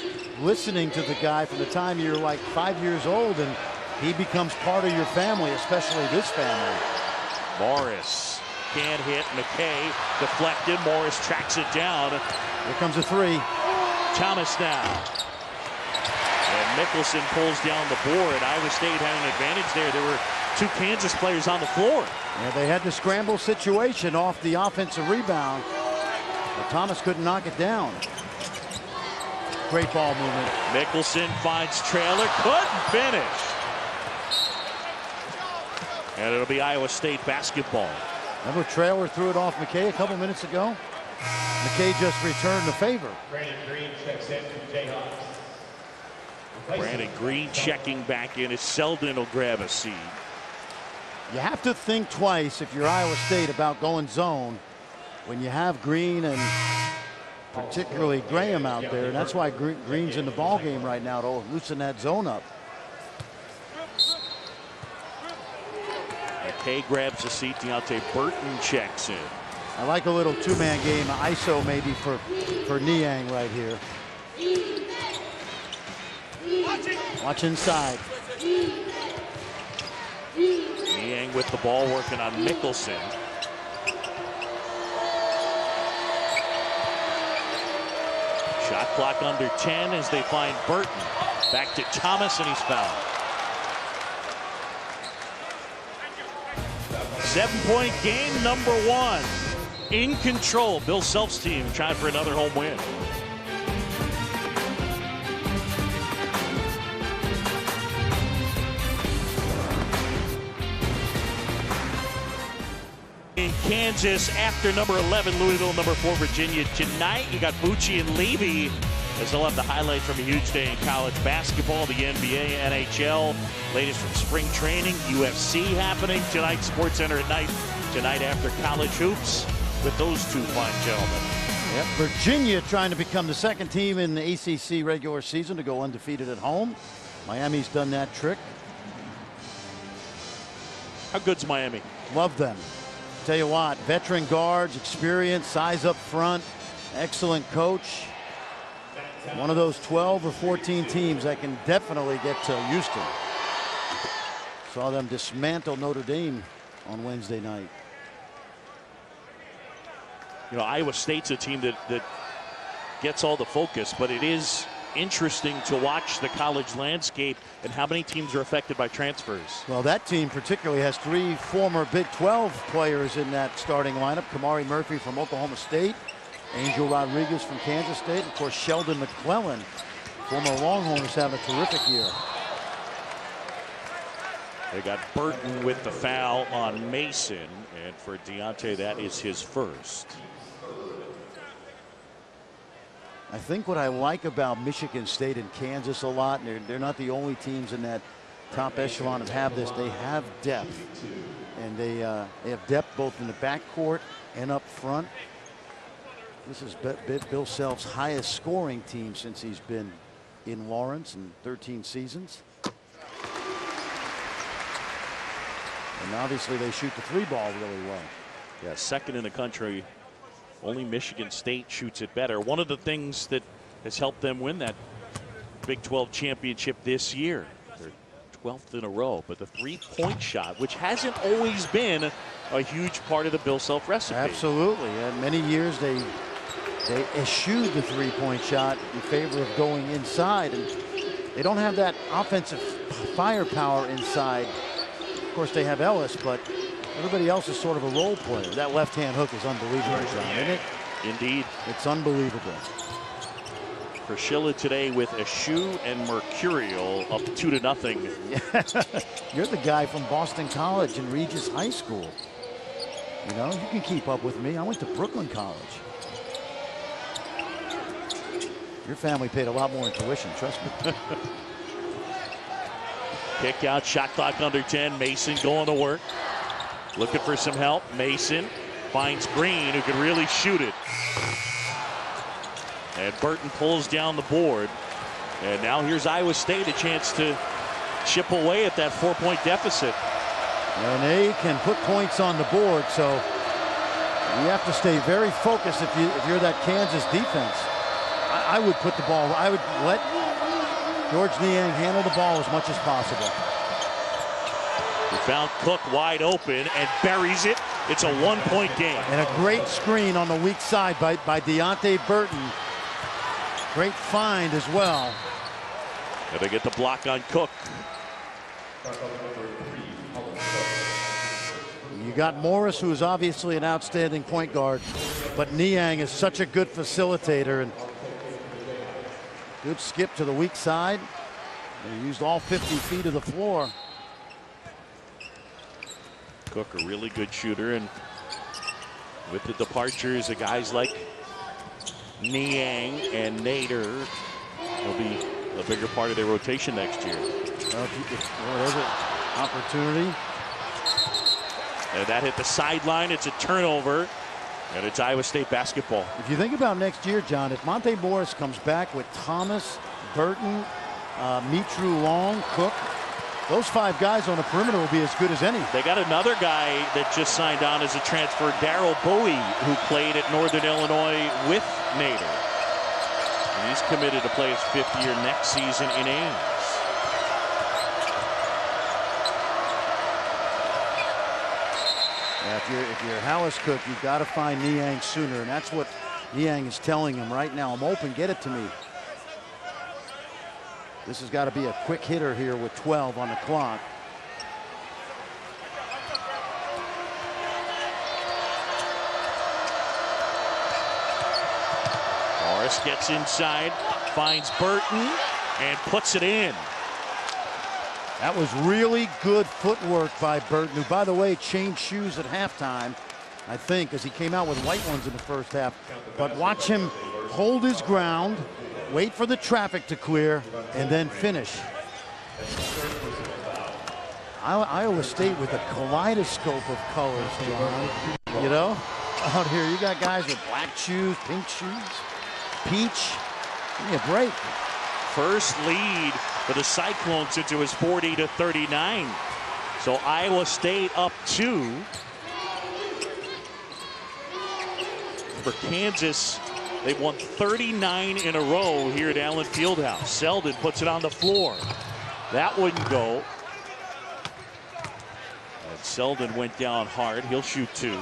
listening to the guy from the time you're like 5 years old, and he becomes part of your family, especially this family. Morris can't hit. McKay deflected. Morris tracks it down. Here comes a three. Thomas now. And Mickelson pulls down the board. Iowa State had an advantage there. There were 2 Kansas players on the floor. Yeah, they had the scramble situation off the offensive rebound, but Thomas couldn't knock it down. Great ball movement. Mickelson finds Traylor. Couldn't finish. And it'll be Iowa State basketball. Remember Traylor threw it off McKay a couple minutes ago? McKay just returned the favor. Brandon Green checks in from Jayhawks. Brandon Green checking back in as Selden will grab a seat. You have to think twice if you're Iowa State about going zone when you have Green and particularly Graham out there, and that's why Green's in the ball game right now to loosen that zone up. McKay grabs a seat. Deontay Burton checks in. I like a little two-man game, ISO maybe for Niang right here. Watch inside. Niang with the ball working on Mickelson. Shot clock under 10 as they find Burton. Back to Thomas, and he's fouled. 7-point game, number 1. In control. Bill Self's team trying for another home win. In Kansas after number 11, Louisville, number 4, Virginia. Tonight, you got Bucci and Levy, as they'll have the highlights from a huge day in college basketball, the NBA, NHL, latest from spring training, UFC happening tonight, SportsCenter at night, tonight after college hoops with those two fine gentlemen. Yep. Virginia trying to become the second team in the ACC regular season to go undefeated at home. Miami's done that trick. How good's Miami? Love them. Tell you what, veteran guards, experience, size up front, excellent coach. One of those 12 or 14 teams that can definitely get to Houston. Saw them dismantle Notre Dame on Wednesday night. You know, Iowa State's a team that gets all the focus, but it is interesting to watch the college landscape and how many teams are affected by transfers. Well, that team particularly has 3 former Big 12 players in that starting lineup. Kamari Murphy from Oklahoma State, Angel Rodriguez from Kansas State, of course Sheldon McClellan, former Longhorns, having a terrific year. They got Burton with the foul on Mason, and for Deontay, that is his first. I think what I like about Michigan State and Kansas a lot, and they're not the only teams in that top echelon that have this, they have depth. And they have depth both in the backcourt and up front. This is Bill Self's highest scoring team since he's been in Lawrence in 13 seasons. And obviously they shoot the 3-ball really well. Yeah, second in the country. Only Michigan State shoots it better. One of the things that has helped them win that Big 12 championship this year. They're 12th in a row, but the 3-point shot, which hasn't always been a huge part of the Bill Self recipe. Absolutely. And many years they eschewed the 3-point shot in favor of going inside, and they don't have that offensive firepower inside. Of course, they have Ellis, but everybody else is sort of a role player. That left-hand hook is unbelievable, John, isn't it? Indeed. It's unbelievable. Priscilla today with Eschew and Mercurial up 2-0. You're the guy from Boston College and Regis High School. You know, you can keep up with me. I went to Brooklyn College. Your family paid a lot more in tuition, trust me. Kick out, shot clock under 10. Mason going to work. Looking for some help. Mason finds Green, who can really shoot it. And Burton pulls down the board. And now here's Iowa State, a chance to chip away at that 4-point deficit. And they can put points on the board, so you have to stay very focused if you're that Kansas defense. I would put the ball, I would let George Niang handle the ball as much as possible. He found Cook wide open and buries it. It's a 1-point game. And a great screen on the weak side by Deontay Burton. Great find as well. And they get the block on Cook. You got Morris, who is obviously an outstanding point guard, but Niang is such a good facilitator. And good skip to the weak side. They used all 50 feet of the floor. Cook, a really good shooter, and with the departures of guys like Niang and Nader, they'll be a bigger part of their rotation next year. There's an opportunity. And that hit the sideline. It's a turnover. And it's Iowa State basketball. If you think about next year, John, if Monte Morris comes back with Thomas, Burton, Mitru Long, Cook, those 5 guys on the perimeter will be as good as any. They got another guy that just signed on as a transfer, Darryl Bowie, who played at Northern Illinois with Nader. And he's committed to play his 5th year next season in Ames. If you're Hallis Cook, you've got to find Niang sooner, and that's what Niang is telling him right now. I'm open, get it to me. This has got to be a quick hitter here with 12 on the clock. Morris gets inside, finds Burton, and puts it in. That was really good footwork by Burton, who, by the way, changed shoes at halftime, I think, as he came out with white ones in the first half. But watch him hold his ground, wait for the traffic to clear, and then finish. Iowa State with a kaleidoscope of colors, John. You know, out here you got guys with black shoes, pink shoes, peach. Give me a break. First lead for the Cyclones since it was 40-39. So Iowa State up 2. For Kansas, they've won 39 in a row here at Allen Fieldhouse. Selden puts it on the floor. That wouldn't go. And Selden went down hard. He'll shoot 2.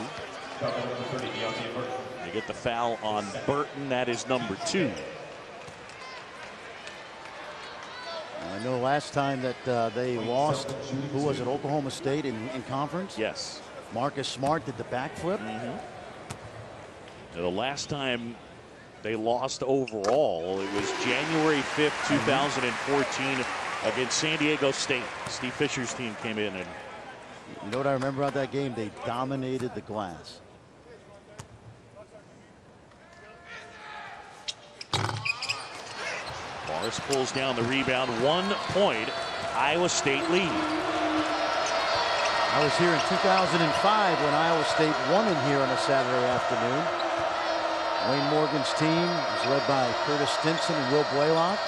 They get the foul on Burton. That is number 2. I know last time that they lost, who was it, Oklahoma State in conference? Yes. Marcus Smart did the backflip. The last time they lost overall, it was January 5th, 2014 against San Diego State. Steve Fisher's team came in, and you know what I remember about that game? They dominated the glass. Morris pulls down the rebound. 1 point, Iowa State lead. I was here in 2005 when Iowa State won in here on a Saturday afternoon. Wayne Morgan's team was led by Curtis Stinson and Will Blaylock.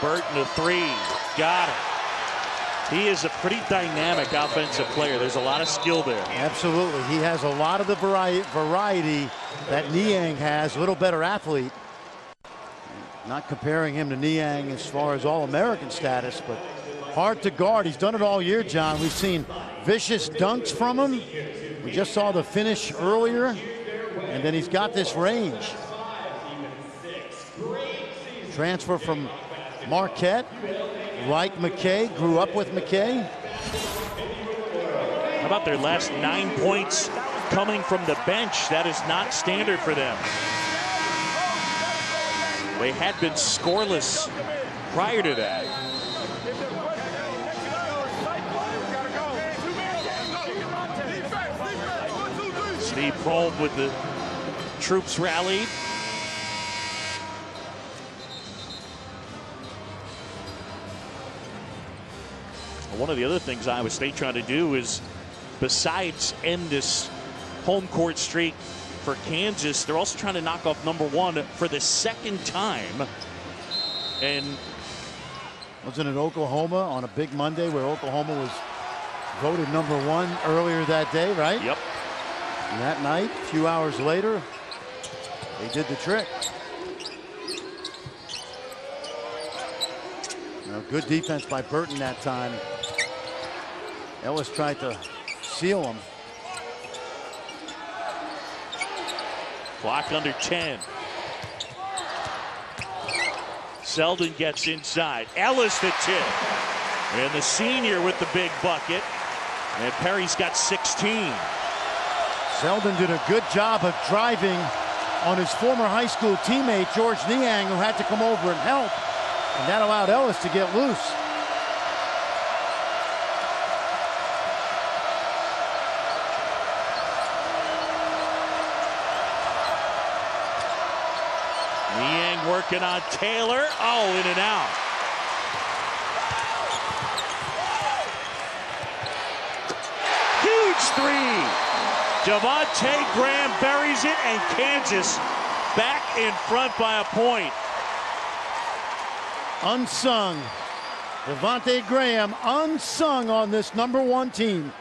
Burton a 3, got it. He is a pretty dynamic offensive player. There's a lot of skill there. Absolutely. He has a lot of the variety that Niang has. A little better athlete. Not comparing him to Niang as far as All-American status, but hard to guard. He's done it all year, John. We've seen vicious dunks from him. We just saw the finish earlier, and then he's got this range. Transfer from Marquette. Like McKay, grew up with McKay. How about their last 9 points coming from the bench? That is not standard for them. They had been scoreless prior to that. Steve Prohm with the troops rallied. One of the other things Iowa State trying to do is, besides end this home court streak for Kansas, they're also trying to knock off #1 for the 2nd time. And wasn't it Oklahoma on a big Monday where Oklahoma was voted #1 earlier that day, right? Yep. And that night, a few hours later, they did the trick. Now, good defense by Burton that time. Ellis tried to seal him. Clock under 10. Selden gets inside. Ellis the tip. And the senior with the big bucket. And Perry's got 16. Selden did a good job of driving on his former high school teammate, George Niang, who had to come over and help. And that allowed Ellis to get loose. working on Taylor. Oh, in and out. Huge three. Devontae Graham buries it, and Kansas back in front by a point. Unsung. Devontae Graham unsung on this #1 team.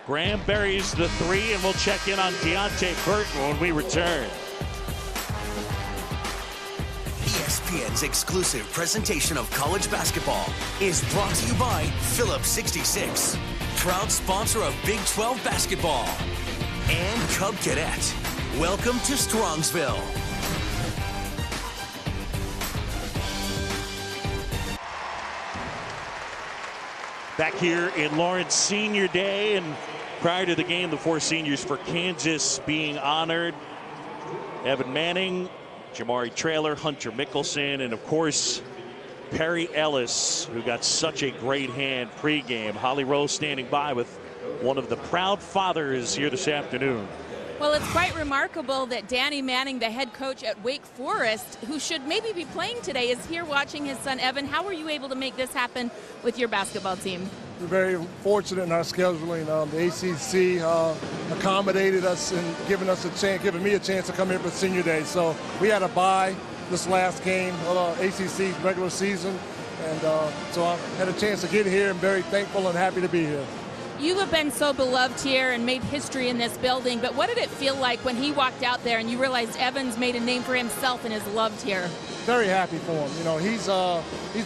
Graham buries the three, and we'll check in on Deontay Burton when we return. ESPN's exclusive presentation of college basketball is brought to you by Phillips 66, proud sponsor of Big 12 basketball, and Cub Cadet. Welcome to Strongsville. Back here in Lawrence, Senior Day, and prior to the game, the four seniors for Kansas being honored. Evan Manning, Jamari Traylor, Hunter Mickelson, and of course, Perry Ellis, who got such a great hand pregame. Holly Rose standing by with one of the proud fathers here this afternoon. Well, it's quite remarkable that Danny Manning, the head coach at Wake Forest, who should maybe be playing today, is here watching his son Evan. How were you able to make this happen with your basketball team? We're very fortunate in our scheduling. The ACC accommodated us and giving me a chance to come here for Senior Day. So we had a bye this last game of ACC regular season, and so I had a chance to get here. I'm very thankful and happy to be here. You have been so beloved here and made history in this building, but what did it feel like when he walked out there and you realized Evans made a name for himself and is loved here? Very happy for him. You know, he's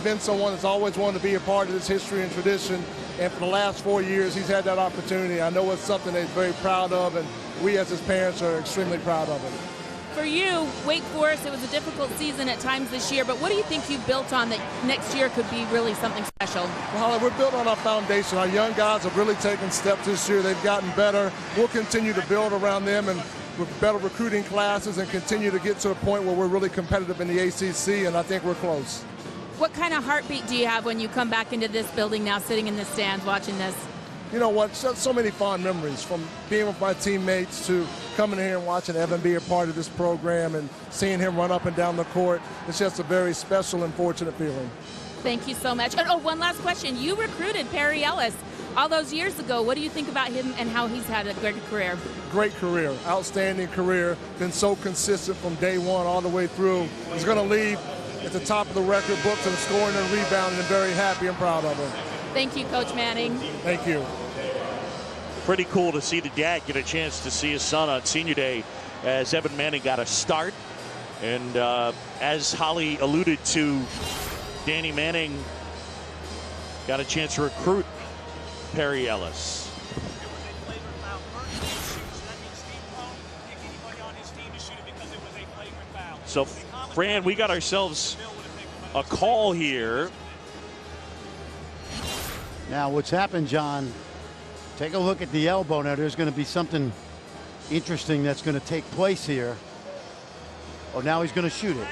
been someone that's always wanted to be a part of this history and tradition, and for the last 4 years he's had that opportunity. I know it's something that he's very proud of, and we as his parents are extremely proud of it. For you, Wake Forest, it was a difficult season at times this year, but what do you think you've built on that next year could be really something special? Well, we're built on our foundation. Our young guys have really taken steps this year. They've gotten better. We'll continue to build around them and with better recruiting classes and continue to get to a point where we're really competitive in the ACC, and I think we're close. What kind of heartbeat do you have when you come back into this building now, sitting in the stands watching this? You know what, so many fond memories from being with my teammates to coming here and watching Evan be a part of this program and seeing him run up and down the court. It's just a very special and fortunate feeling. Thank you so much. Oh, one last question. You recruited Perry Ellis all those years ago. What do you think about him and how he's had a great career? Great career, outstanding career, been so consistent from day one all the way through. He's going to leave at the top of the record books in scoring and rebounding, and very happy and proud of him. Thank you, Coach Manning. Thank you. Pretty cool to see the dad get a chance to see his son on Senior Day as Evan Manning got a start. And as Holly alluded to, Danny Manning got a chance to recruit Perry Ellis. So, Fran, we got ourselves a call here. Now, what's happened, John, take a look at the elbow. Now, there's going to be something interesting that's going to take place here. Oh, now he's going to shoot it.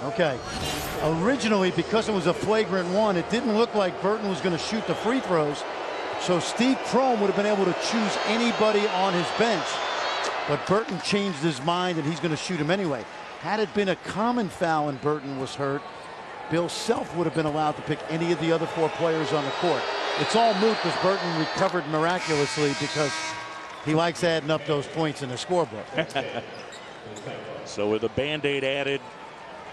Okay. Originally, because it was a flagrant one, it didn't look like Burton was going to shoot the free throws. So Steve Prohm would have been able to choose anybody on his bench. But Burton changed his mind, and he's going to shoot him anyway. Had it been a common foul and Burton was hurt, Bill Self would have been allowed to pick any of the other 4 players on the court. It's all moot because Burton recovered miraculously because he likes adding up those points in the scorebook. So with a Band-Aid added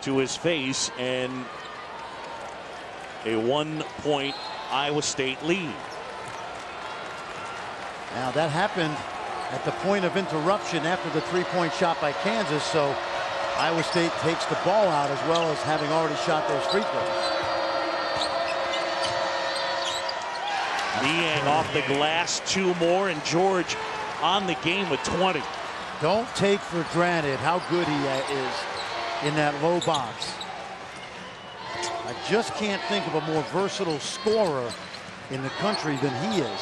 to his face and a 1-point Iowa State lead. Now that happened at the point of interruption after the 3-point shot by Kansas, so Iowa State takes the ball out as well as having already shot those free throws. Niang off the glass, 2 more, and George on the game with 20. Don't take for granted how good he is in that low box. I just can't think of a more versatile scorer in the country than he is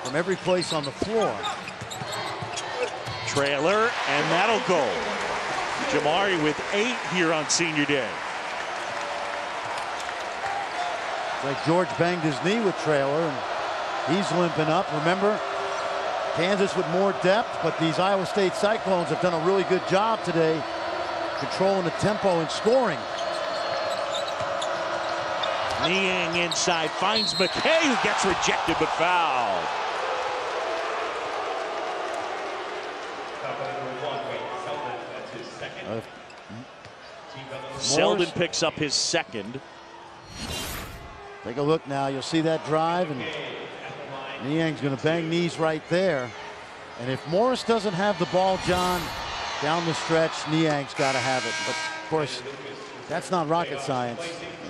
from every place on the floor. Trailer, and that'll go. Jamari with 8 here on Senior Day. Like George banged his knee with Trailer, and he's limping up. Remember, Kansas with more depth, but these Iowa State Cyclones have done a really good job today controlling the tempo and scoring. Niang inside finds McKay, who gets rejected but fouled. Selden picks up his second. Take a look now. You'll see that drive, and Niang's going to bang knees right there. And if Morris doesn't have the ball, John, down the stretch, Niang's got to have it. But, of course, that's not rocket science.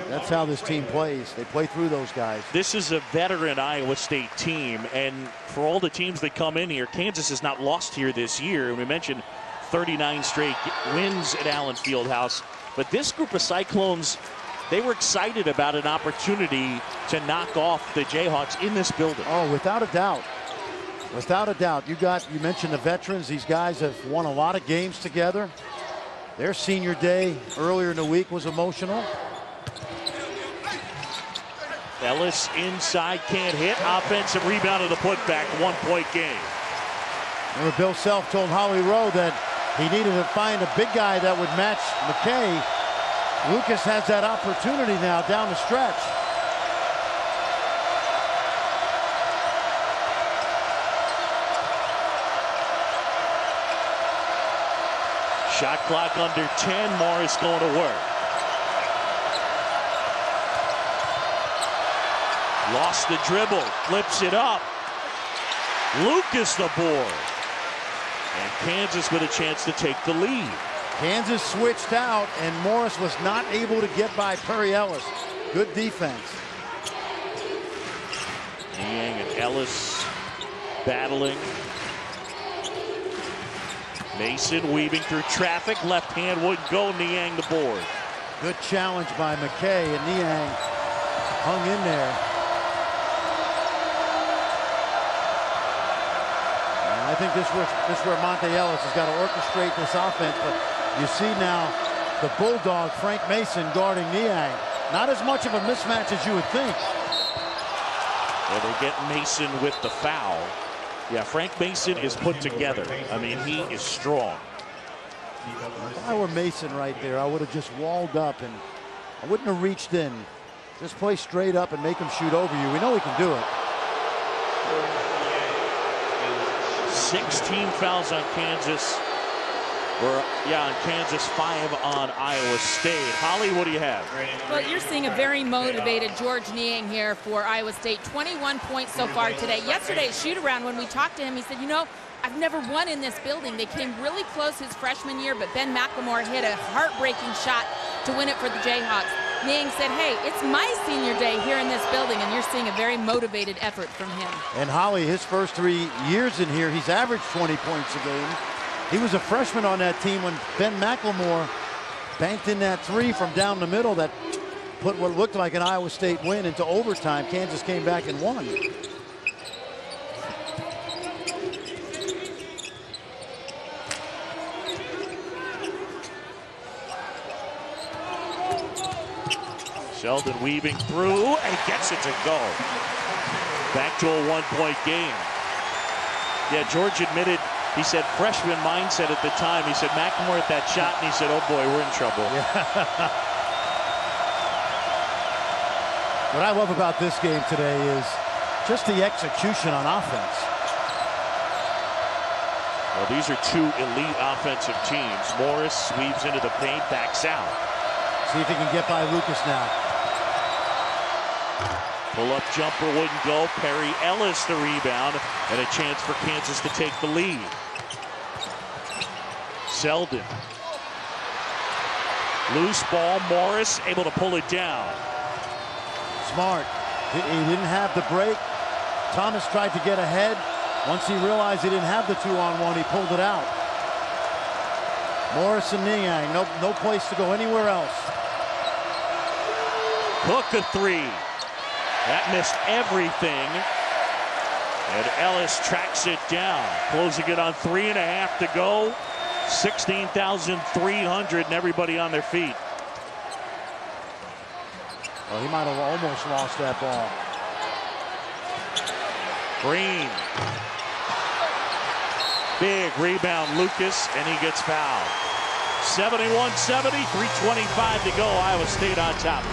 That's how this team plays. They play through those guys. This is a veteran Iowa State team, and for all the teams that come in here, Kansas has not lost here this year. And we mentioned 39 straight wins at Allen Fieldhouse. But this group of Cyclones, they were excited about an opportunity to knock off the Jayhawks in this building. Oh, without a doubt. Without a doubt. You mentioned the veterans. These guys have won a lot of games together. Their senior day earlier in the week was emotional. Ellis inside, can't hit. Offensive rebound of the putback, 1-point game. Remember, Bill Self told Holly Rowe that he needed to find a big guy that would match McKay. Lucas has that opportunity now down the stretch. Shot clock under 10. Morris going to work. Lost the dribble, flips it up. Lucas the board. And Kansas with a chance to take the lead. Kansas switched out, and Morris was not able to get by Perry Ellis. Good defense. Niang and Ellis battling. Mason weaving through traffic. Left hand wouldn't go. Niang the board. Good challenge by McKay, and Niang hung in there. And I think this is where Monte Ellis has got to orchestrate this offense. But you see now the Bulldog, Frank Mason, guarding Niang. Not as much of a mismatch as you would think. Well, they get Mason with the foul. Yeah, Frank Mason is put together. I mean, he is strong. If I were Mason right there, I would have just walled up, and I wouldn't have reached in. Just play straight up and make him shoot over you. We know he can do it. 16 fouls on Kansas. On Kansas, 5 on Iowa State. Holly, what do you have? Well, you're seeing a very motivated George Niang here for Iowa State. 21 points so far today. Yesterday at shoot-around, when we talked to him, he said, you know, I've never won in this building. They came really close his freshman year, but Ben McLemore hit a heartbreaking shot to win it for the Jayhawks. Niang said, hey, it's my senior day here in this building, and you're seeing a very motivated effort from him. And Holly, his first 3 years in here, he's averaged 20 points a game. He was a freshman on that team when Ben McLemore banked in that 3 from down the middle that put what looked like an Iowa State win into overtime. Kansas came back and won. Selden weaving through and gets it to go. Back to a 1-point game. Yeah, George admitted, he said freshman mindset at the time. He said McLemore at that shot, and he said, oh boy, we're in trouble. Yeah. What I love about this game today is just the execution on offense. Well, these are 2 elite offensive teams. Morris weaves into the paint, backs out. See if he can get by Lucas now. Pull-up jumper wouldn't go. Perry Ellis the rebound, and a chance for Kansas to take the lead. Selden. Loose ball. Morris able to pull it down. Smart. He didn't have the break. Thomas tried to get ahead. Once he realized he didn't have the 2-on-1, he pulled it out. Morris and Niang, no place to go anywhere else. Cook a 3. That missed everything. And Ellis tracks it down. Closing it on 3.5 to go. 16,300 and everybody on their feet. Well, he might have almost lost that ball. Green. Automatic rebound, Lucas, and he gets fouled. 71-70, 3:25 to go. Iowa State on top.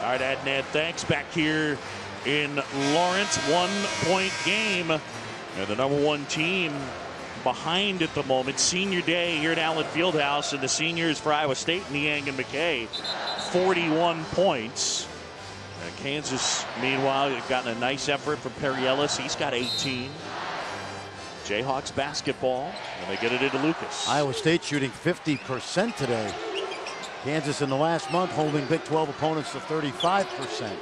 All right, Adnan, thanks. Back here in Lawrence, 1-point game. And the #1 team behind at the moment. Senior day here at Allen Fieldhouse, and the seniors for Iowa State, Niang and McKay, 41 points. Kansas, meanwhile, gotten a nice effort from Perry Ellis. He's got 18. Jayhawks basketball, and they get it into Lucas. Iowa State shooting 50% today. Kansas in the last month holding Big 12 opponents to 35%.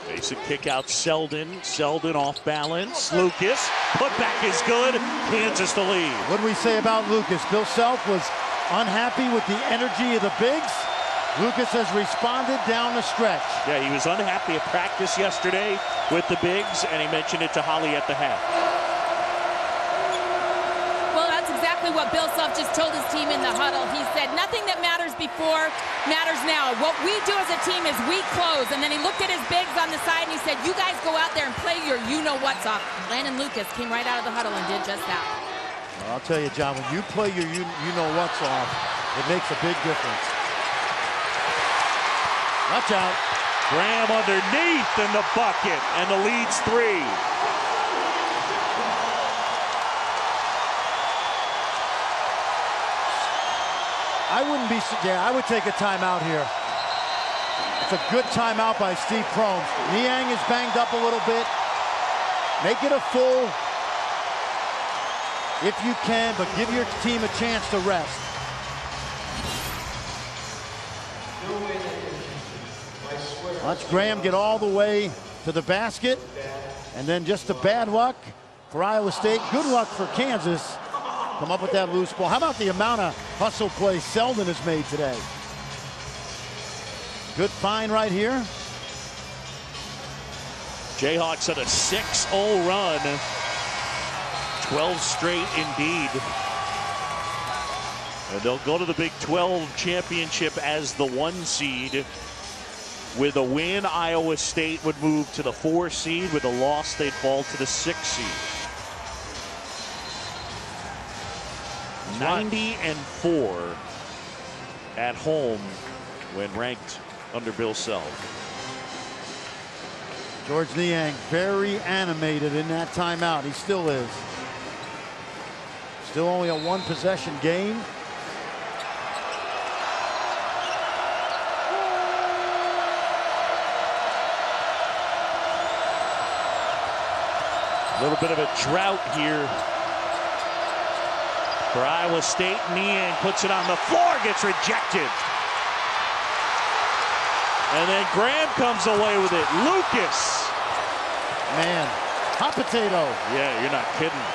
Basic kick out Selden. Selden off balance. Lucas. Put back is good. Kansas the lead. What do we say about Lucas? Bill Self was unhappy with the energy of the bigs. Lucas has responded down the stretch. Yeah, he was unhappy at practice yesterday with the bigs, and he mentioned it to Holly at the half. What Bill Self just told his team in the huddle. He said, nothing that matters before matters now. What we do as a team is we close. And then he looked at his bigs on the side and he said, you guys go out there and play your you-know-what's off. Landon Lucas came right out of the huddle and did just that. Well, I'll tell you, John, when you play your you-know-what's off, it makes a big difference. Watch out. Graham underneath in the bucket, and the lead's 3. I would take a timeout here. It's a good timeout by Steve Prohm. Niang is banged up a little bit. Make it a full if you can, but give your team a chance to rest. Watch Graham get all the way to the basket, and then just the bad luck for Iowa State. Good luck for Kansas. Come up with that loose ball. How about the amount of hustle play Selden has made today? Good find right here. Jayhawks had a 6-0 run. 12 straight indeed. And they'll go to the Big 12 championship as the 1 seed. With a win, Iowa State would move to the 4 seed. With a loss, they'd fall to the 6 seed. 90-4 at home when ranked under Bill Self. George Niang very animated in that timeout. He still is. Still only a 1-possession game. A little bit of a drought here for Iowa State. Niang puts it on the floor, gets rejected. And then Graham comes away with it. Lucas. Man, hot potato. Yeah, you're not kidding.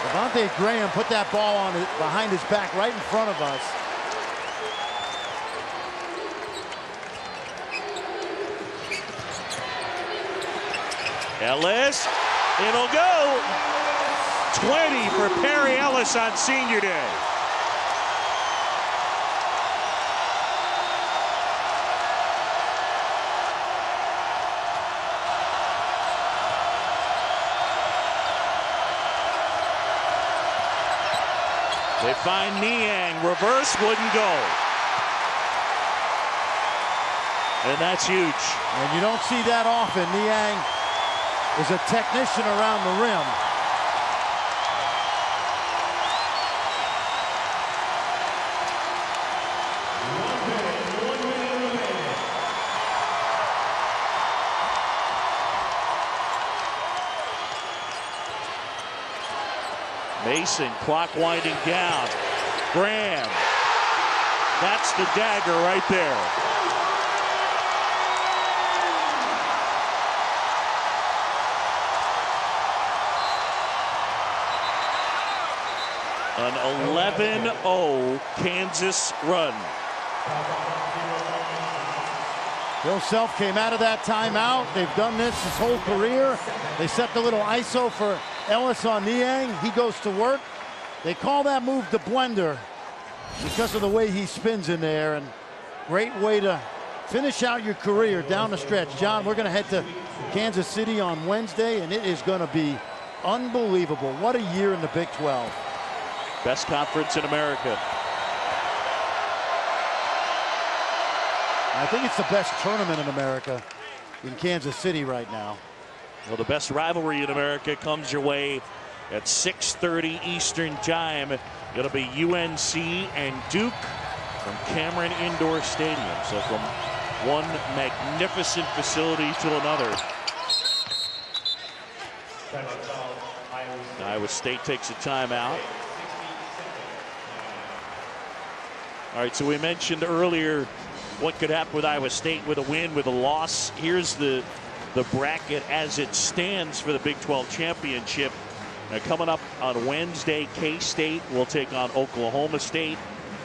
Devontae Graham put that ball on behind his back right in front of us. Ellis, it'll go. 20 for Perry Ellis on senior day. They find Niang, reverse wouldn't go. And that's huge. And you don't see that often. Niang is a technician around the rim. Mason, clock winding down. Graham. That's the dagger right there. An 11-0 Kansas run. Bill Self came out of that timeout. They've done this his whole career. They set the little ISO for Ellis on Niang. He goes to work. They call that move the blender because of the way he spins in there. And great way to finish out your career down the stretch. John, we're going to head to Kansas City on Wednesday, and it is going to be unbelievable. What a year in the Big 12. Best conference in America. I think it's the best tournament in America in Kansas City right now. Well, the best rivalry in America comes your way at 6:30 Eastern Time. It'll be UNC and Duke from Cameron Indoor Stadium. So from one magnificent facility to another. Iowa State takes a timeout. All right, so we mentioned earlier what could happen with Iowa State with a win, with a loss. Here's the bracket as it stands for the Big 12 championship. Now, coming up on Wednesday, K-State will take on Oklahoma State.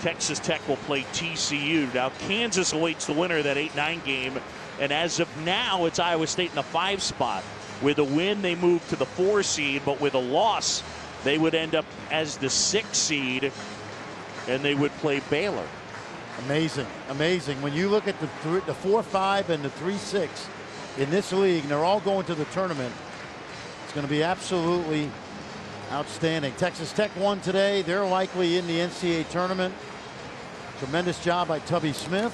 Texas Tech will play TCU. Now, Kansas awaits the winner of that 8-9 game. And as of now, it's Iowa State in the 5 spot. With a win, they move to the 4 seed. But with a loss, they would end up as the 6 seed. And they would play Baylor. Amazing, amazing. When you look at the 4-5 and the 3-6 in this league, and they're all going to the tournament, it's going to be absolutely outstanding. Texas Tech won today. They're likely in the NCAA tournament. Tremendous job by Tubby Smith.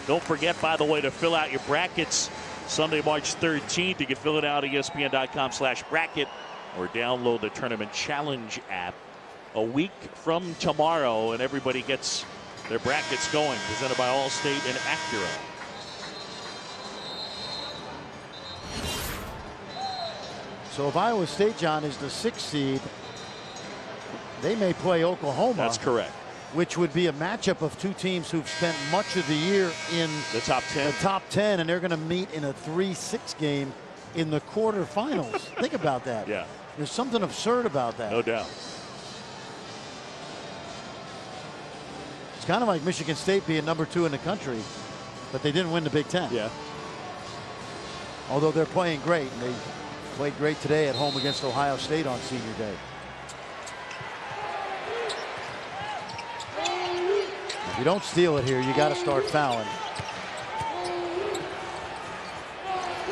Don't forget, by the way, to fill out your brackets Sunday, March 13th. You can fill it out at ESPN.com/bracket or download the Tournament Challenge app. A week from tomorrow, and everybody gets their brackets going. Presented by Allstate and Acura. So if Iowa State, John, is the 6th seed, they may play Oklahoma. That's correct. Which would be a matchup of 2 teams who've spent much of the year in the top 10. The top 10, and they're going to meet in a 3-6 game in the quarterfinals. Think about that. Yeah. There's something absurd about that. No doubt. It's kind of like Michigan State being number 2 in the country, but they didn't win the Big Ten. Yeah. Although they're playing great, and they played great today at home against Ohio State on Senior Day. If you don't steal it here, you got to start fouling.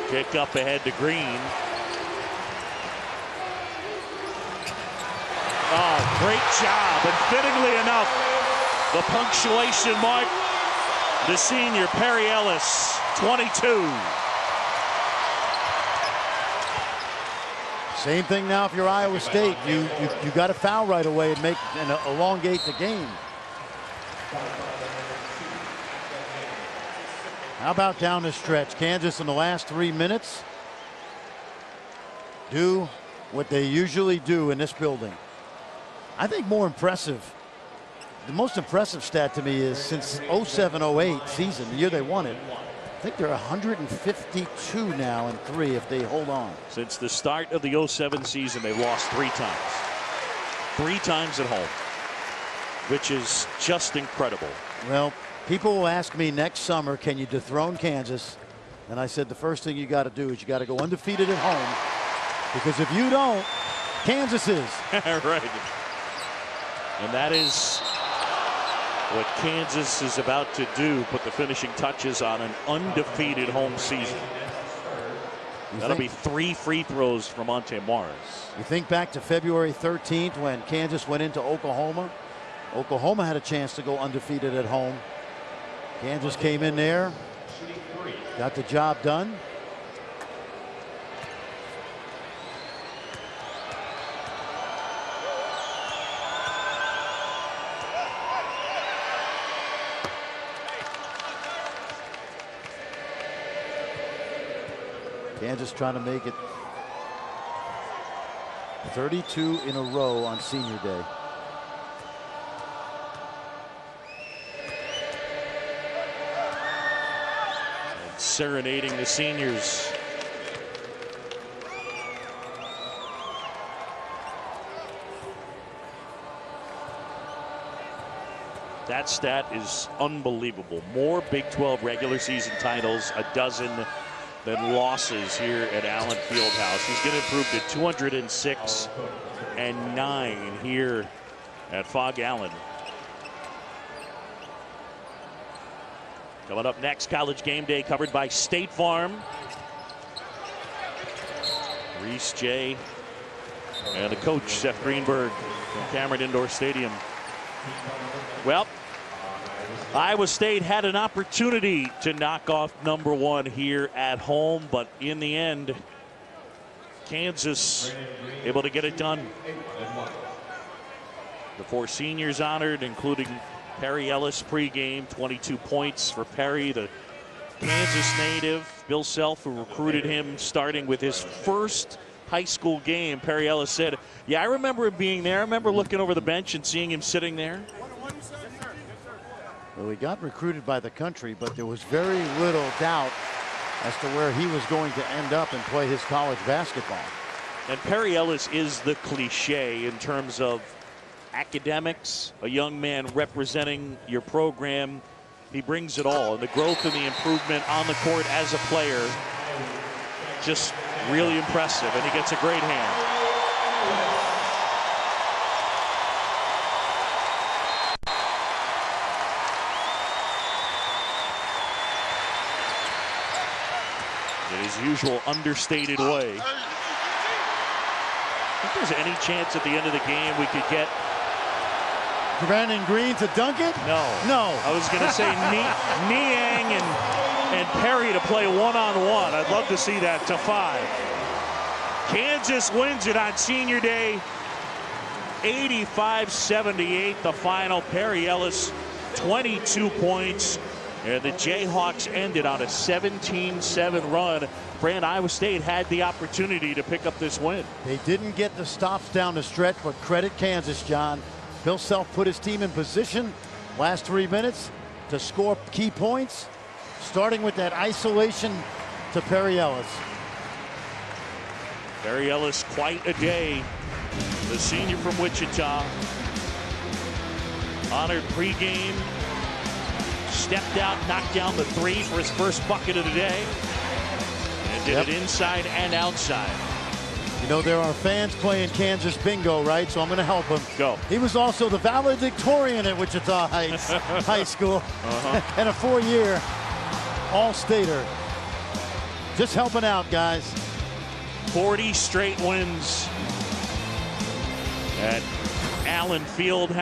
Kick up ahead to Green. Oh, great job. And fittingly enough, the punctuation mark, the senior, Perry Ellis, 22. Same thing now if you're Iowa State. You got to foul right away and elongate the game. How about down the stretch? Kansas in the last 3 minutes do what they usually do in this building. I think more impressive. The most impressive stat to me is since 07-08 season, the year they won it, I think they're 152 now and 3 if they hold on. Since the start of the 07 season, they've lost 3 times. 3 times at home, which is just incredible. Well, people will ask me next summer, can you dethrone Kansas? And I said the first thing you got to do is you got to go undefeated at home, because if you don't, Kansas is. Right. And that is what Kansas is about to do, put the finishing touches on an undefeated home season. That'll be 3 free throws from Monte Morris. You think back to February 13th when Kansas went into Oklahoma. Oklahoma had a chance to go undefeated at home. Kansas came in there, got the job done. Kansas trying to make it 32 in a row on Senior Day. And serenading the seniors. That stat is unbelievable. More Big 12 regular season titles, a dozen than losses here at Allen Fieldhouse. He's going to improve to 206 and 9 here at Fog Allen. Coming up next, College Game Day covered by State Farm. Reese J. and the coach, Seth Greenberg, from Cameron Indoor Stadium. Well, Iowa State had an opportunity to knock off #1 here at home, but in the end, Kansas able to get it done. The 4 seniors honored, including Perry Ellis pregame, 22 points for Perry, the Kansas native. Bill Self, who recruited him starting with his first high school game. Perry Ellis said, yeah, I remember him being there. I remember looking over the bench and seeing him sitting there. Well, he got recruited by the country, but there was very little doubt as to where he was going to end up and play his college basketball. And Perry Ellis is the cliche in terms of academics, a young man representing your program. He brings it all, and the growth and the improvement on the court as a player, just really impressive, and he gets a great hand. In his usual understated way. If there's any chance at the end of the game we could get Brandon Green to dunk it? No. I was going to say Niang and Perry to play one-on-one. I'd love to see that to 5. Kansas wins it on senior day. 85-78 the final. Perry Ellis, 22 points. And the Jayhawks ended on a 17-7 run. Fran, Iowa State had the opportunity to pick up this win. They didn't get the stops down the stretch, but credit Kansas, John. Bill Self put his team in position last 3 minutes to score key points, starting with that isolation to Perry Ellis. Perry Ellis, quite a day. The senior from Wichita. Honored pregame. Stepped out, knocked down the 3 for his first bucket of the day. And did it inside and outside. You know, there are fans playing Kansas bingo, right? So I'm going to help him. Go. He was also the valedictorian at Wichita Heights High School and a 4-year All-Stater. Just helping out, guys. 40 straight wins at Allen Fieldhouse.